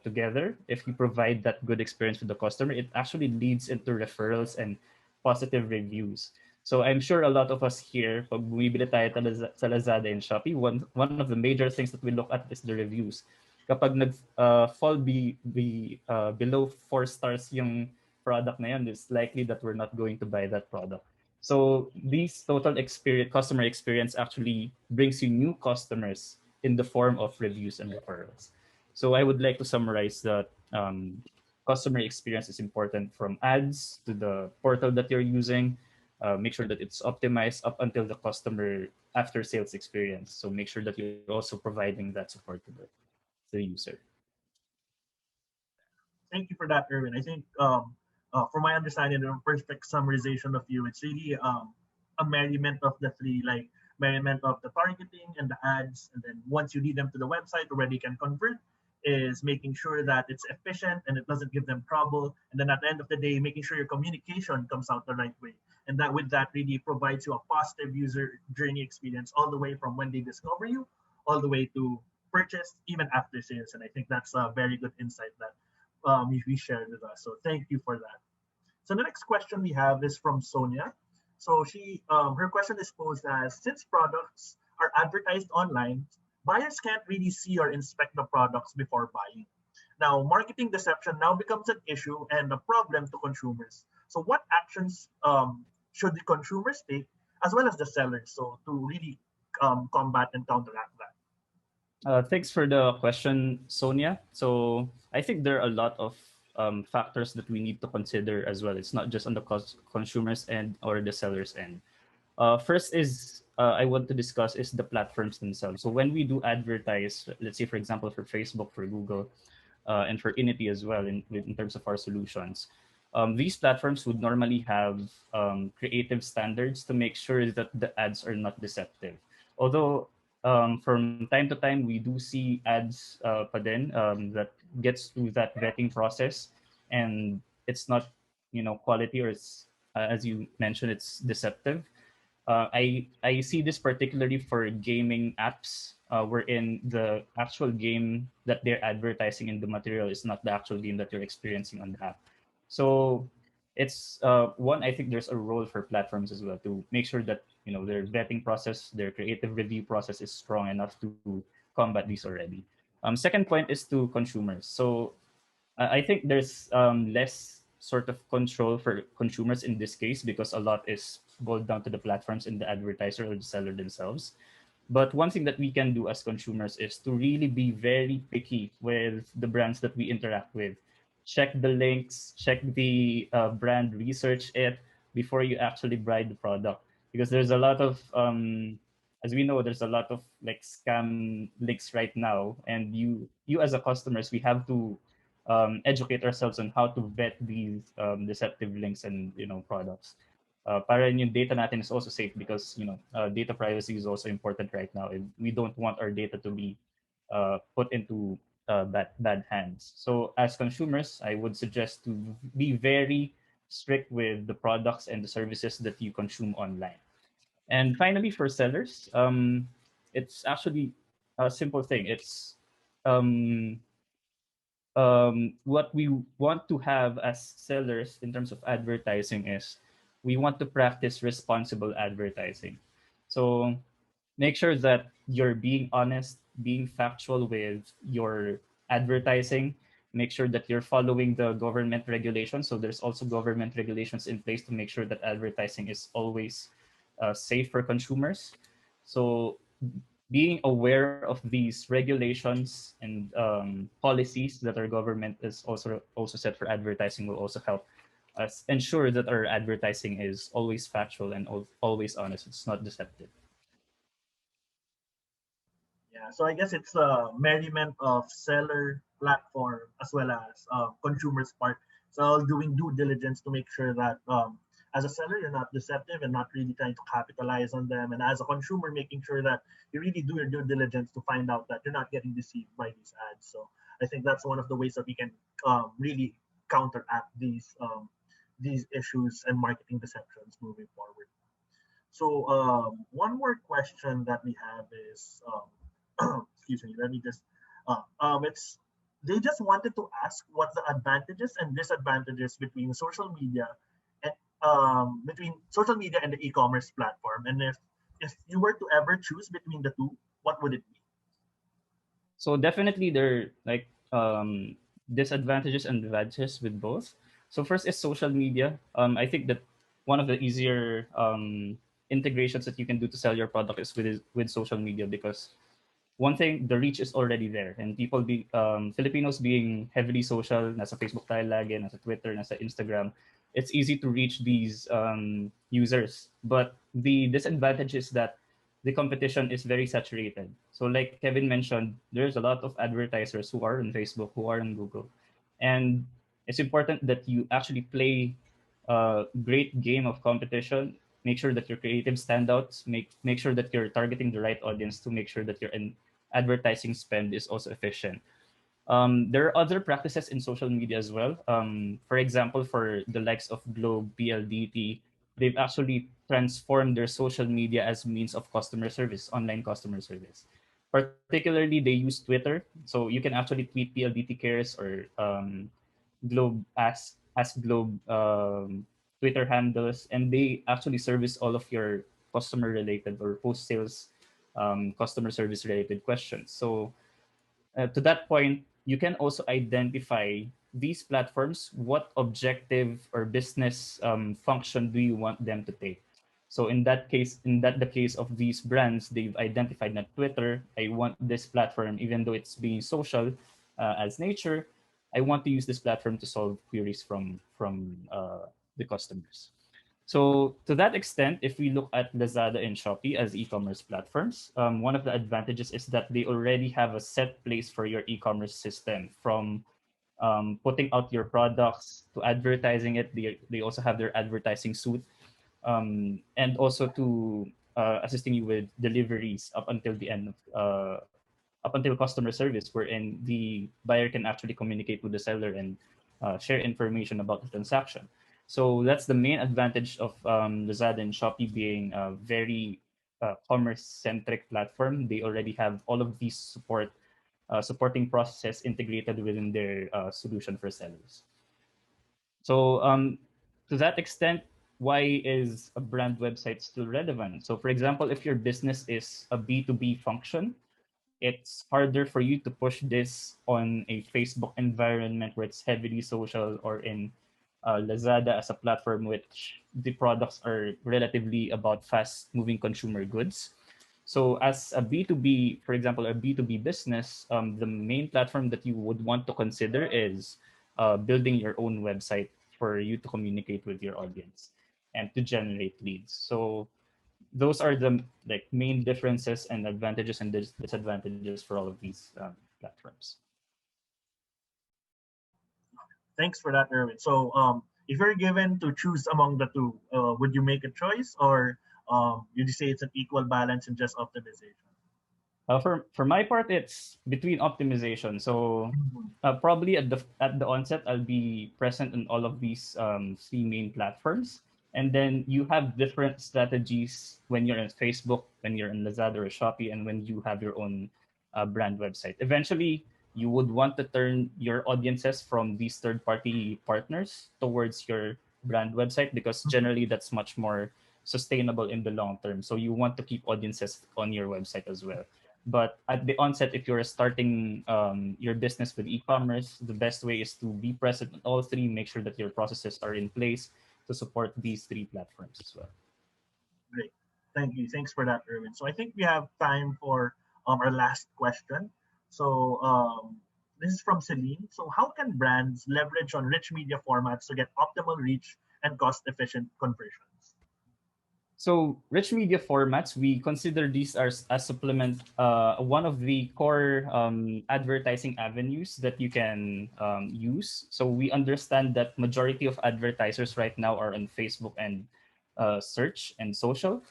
together, if you provide that good experience with the customer, it actually leads into referrals and positive reviews. So I'm sure a lot of us here, pag bumibili tayo sa Lazada and Shopee, one of the major things that we look at is the reviews. Kapag fall below 4 stars yung product na yun, it's likely that we're not going to buy that product. So these total experience, customer experience actually brings you new customers in the form of reviews and referrals. So I would like to summarize that customer experience is important from ads to the portal that you're using. Make sure that it's optimized up until the customer after sales experience. So make sure that you're also providing that support to the user. Thank you for that, Erwin. I think, from my understanding and perfect summarization of you, it's really a merriment of the three, like merriment of the targeting and the ads, and then once you lead them to the website where they can convert, is making sure that it's efficient and it doesn't give them trouble. And then at the end of the day, making sure your communication comes out the right way. And that with that really provides you a positive user journey experience all the way from when they discover you, all the way to purchase, even after sales. And I think that's a very good insight that you shared with us. So thank you for that. So the next question we have is from Sonia. So her question is posed as, since products are advertised online, buyers can't really see or inspect the products before buying. Now, marketing deception now becomes an issue and a problem to consumers. So what actions should the consumers take as well as the sellers so to really combat and counteract that? Thanks for the question, Sonia. So I think there are a lot of factors that we need to consider as well. It's not just on the consumers end or the sellers end. First is I want to discuss is the platforms themselves. So when we do advertise, let's say for example for Facebook, for Google, and for Innity as well in terms of our solutions. These platforms would normally have creative standards to make sure that the ads are not deceptive. Although from time to time we do see ads pa din, that gets through that vetting process, and it's not quality, or it's as you mentioned, it's deceptive. I see this particularly for gaming apps, wherein the actual game that they're advertising in the material is not the actual game that you're experiencing on the app. So it's one. I think there's a role for platforms as well to make sure that their vetting process, their creative review process is strong enough to combat these already. Second point is to consumers. So I think there's less sort of control for consumers in this case because a lot is boiled down to the platforms and the advertiser or the seller themselves. But one thing that we can do as consumers is to really be very picky with the brands that we interact with. Check the links, check the brand, research it before you actually buy the product. Because there's a lot of, as we know, there's a lot of like scam links right now, and you as a customers, we have to educate ourselves on how to vet these deceptive links and products. Para yung data natin is also safe because data privacy is also important right now, and we don't want our data to be put into bad hands. So as consumers, I would suggest to be very strict with the products and the services that you consume online. And finally, for sellers, it's actually a simple thing. It's um, what we want to have as sellers in terms of advertising is we want to practice responsible advertising. So make sure that you're being honest, being factual with your advertising. Make sure that you're following the government regulations. So there's also government regulations in place to make sure that advertising is always safe for consumers. So being aware of these regulations and policies that our government is also set for advertising will also help us ensure that our advertising is always factual and always honest. It's not deceptive. Yeah, so I guess it's a merriment of seller, platform, as well as consumers part. So doing due diligence to make sure that as a seller you're not deceptive and not really trying to capitalize on them, and as a consumer making sure that you really do your due diligence to find out that you're not getting deceived by these ads. So I think that's one of the ways that we can really counteract these issues and marketing deceptions moving forward. So one more question that we have is, excuse me, let me just, it's, they just wanted to ask what the advantages and disadvantages between social media and the e-commerce platform, and if you were to ever choose between the two, what would it be? So definitely there are like disadvantages and advantages with both. So first is social media. I think that one of the easier integrations that you can do to sell your product is with social media, because one thing, the reach is already there, and people be Filipinos being heavily social, nasa Facebook tayo lagi, nasa Twitter, nasa Instagram, it's easy to reach these users. But the disadvantage is that the competition is very saturated. So like Kevin mentioned, there's a lot of advertisers who are on Facebook, who are on Google, and it's important that you actually play a great game of competition. Make sure that your creative standouts. Make sure that you're targeting the right audience to make sure that your advertising spend is also efficient. There are other practices in social media as well. For example, for the likes of Globe, PLDT, they've actually transformed their social media as means of customer service, online customer service. Particularly, they use Twitter, so you can actually tweet PLDT cares or Globe as Globe Twitter handles, and they actually service all of your customer related or post sales customer service related questions. So to that point, you can also identify these platforms, what objective or business function do you want them to take. So in that case, in that the case of these brands, they've identified that Twitter, I want this platform, even though it's being social as nature, I want to use this platform to solve queries from the customers. So to that extent, if we look at Lazada and Shopee as e-commerce platforms, one of the advantages is that they already have a set place for your e-commerce system, from putting out your products, to advertising it. They also have their advertising suite, and also to assisting you with deliveries up until the end of up until customer service, wherein the buyer can actually communicate with the seller and share information about the transaction. So that's the main advantage of Lazada and Shopee being a very commerce-centric platform. They already have all of these supporting processes integrated within their solution for sellers. So to that extent, why is a brand website still relevant? So for example, if your business is a B2B function, it's harder for you to push this on a Facebook environment where it's heavily social, or in Lazada as a platform which the products are relatively about fast moving consumer goods. So as a B2B, for example, a B2B business, the main platform that you would want to consider is building your own website for you to communicate with your audience and to generate leads. So those are the like main differences and advantages and disadvantages for all of these platforms. Thanks for that, Erwin. So, if you're given to choose among the two, would you make a choice, or would you say it's an equal balance and just optimization? For my part, it's between optimization. So Mhm. probably at the onset, I'll be present in all of these three main platforms, and then you have different strategies when you're in Facebook, when you're in Lazada or Shopee, and when you have your own brand website. Eventually, you would want to turn your audiences from these third-party partners towards your brand website, because generally that's much more sustainable in the long term. So you want to keep audiences on your website as well. But at the onset, if you're starting your business with e-commerce, the best way is to be present on all three, make sure that your processes are in place to support these three platforms as well. Great. Thank you. Thanks for that, Erwin. So I think we have time for our last question. So this is from Celine. So how can brands leverage on rich media formats to get optimal reach and cost-efficient conversions? So rich media formats, we consider these as supplement, one of the core advertising avenues that you can use. So we understand that majority of advertisers right now are on Facebook and search and social.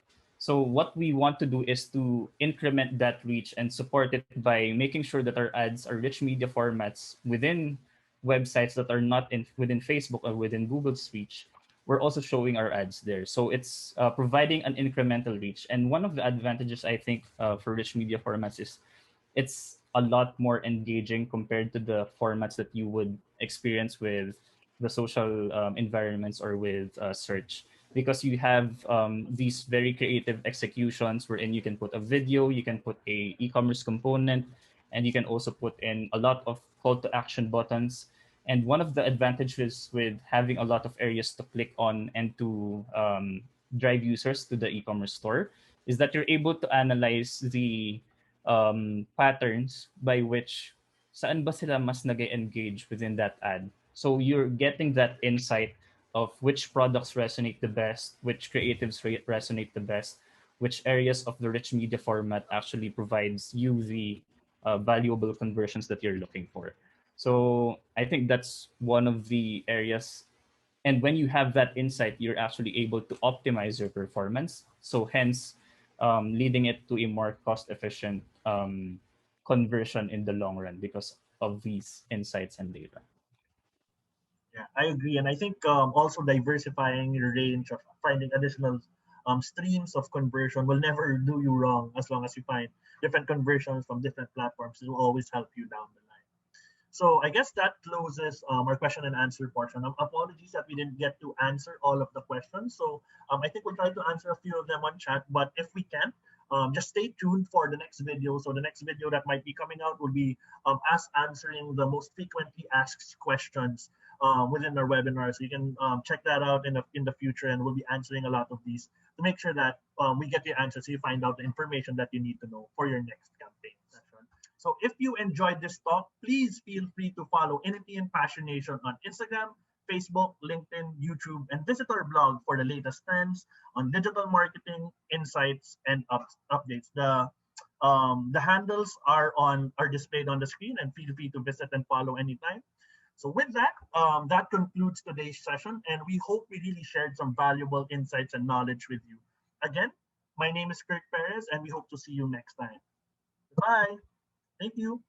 So what we want to do is to increment that reach and support it by making sure that our ads are rich media formats within websites that are not in within Facebook or within Google's reach. We're also showing our ads there. So it's providing an incremental reach. And one of the advantages, I think, for rich media formats is it's a lot more engaging compared to the formats that you would experience with the social environments or with search, because you have these very creative executions wherein you can put a video, you can put a e-commerce component, and you can also put in a lot of call to action buttons. And one of the advantages with having a lot of areas to click on and to drive users to the e-commerce store is that you're able to analyze the patterns by which saan ba sila mas nag-engage within that ad. So you're getting that insight of which products resonate the best, which creatives resonate the best, which areas of the rich media format actually provides you the valuable conversions that you're looking for. So I think that's one of the areas. And when you have that insight, you're actually able to optimize your performance. So hence, leading it to a more cost-efficient conversion in the long run because of these insights and data. Yeah, I agree, and I think also diversifying your range of finding additional streams of conversion will never do you wrong as long as you find different conversions from different platforms. It will always help you down the line. So I guess that closes our question and answer portion. Apologies that we didn't get to answer all of the questions. So I think we'll try to answer a few of them on chat. But if we can, just stay tuned for the next video. So the next video that might be coming out will be us answering the most frequently asked questions within our webinar. So you can check that out in the future, and we'll be answering a lot of these to make sure that we get your answers so you find out the information that you need to know for your next campaign session. So if you enjoyed this talk, please feel free to follow Innity and Passionation on Instagram, Facebook, LinkedIn, YouTube, and visit our blog for the latest trends on digital marketing, insights, and updates. The handles are displayed on the screen, and feel free to visit and follow anytime. So with that, that concludes today's session, and we hope we really shared some valuable insights and knowledge with you. Again, my name is Kirk Perez, and we hope to see you next time. Bye. Thank you.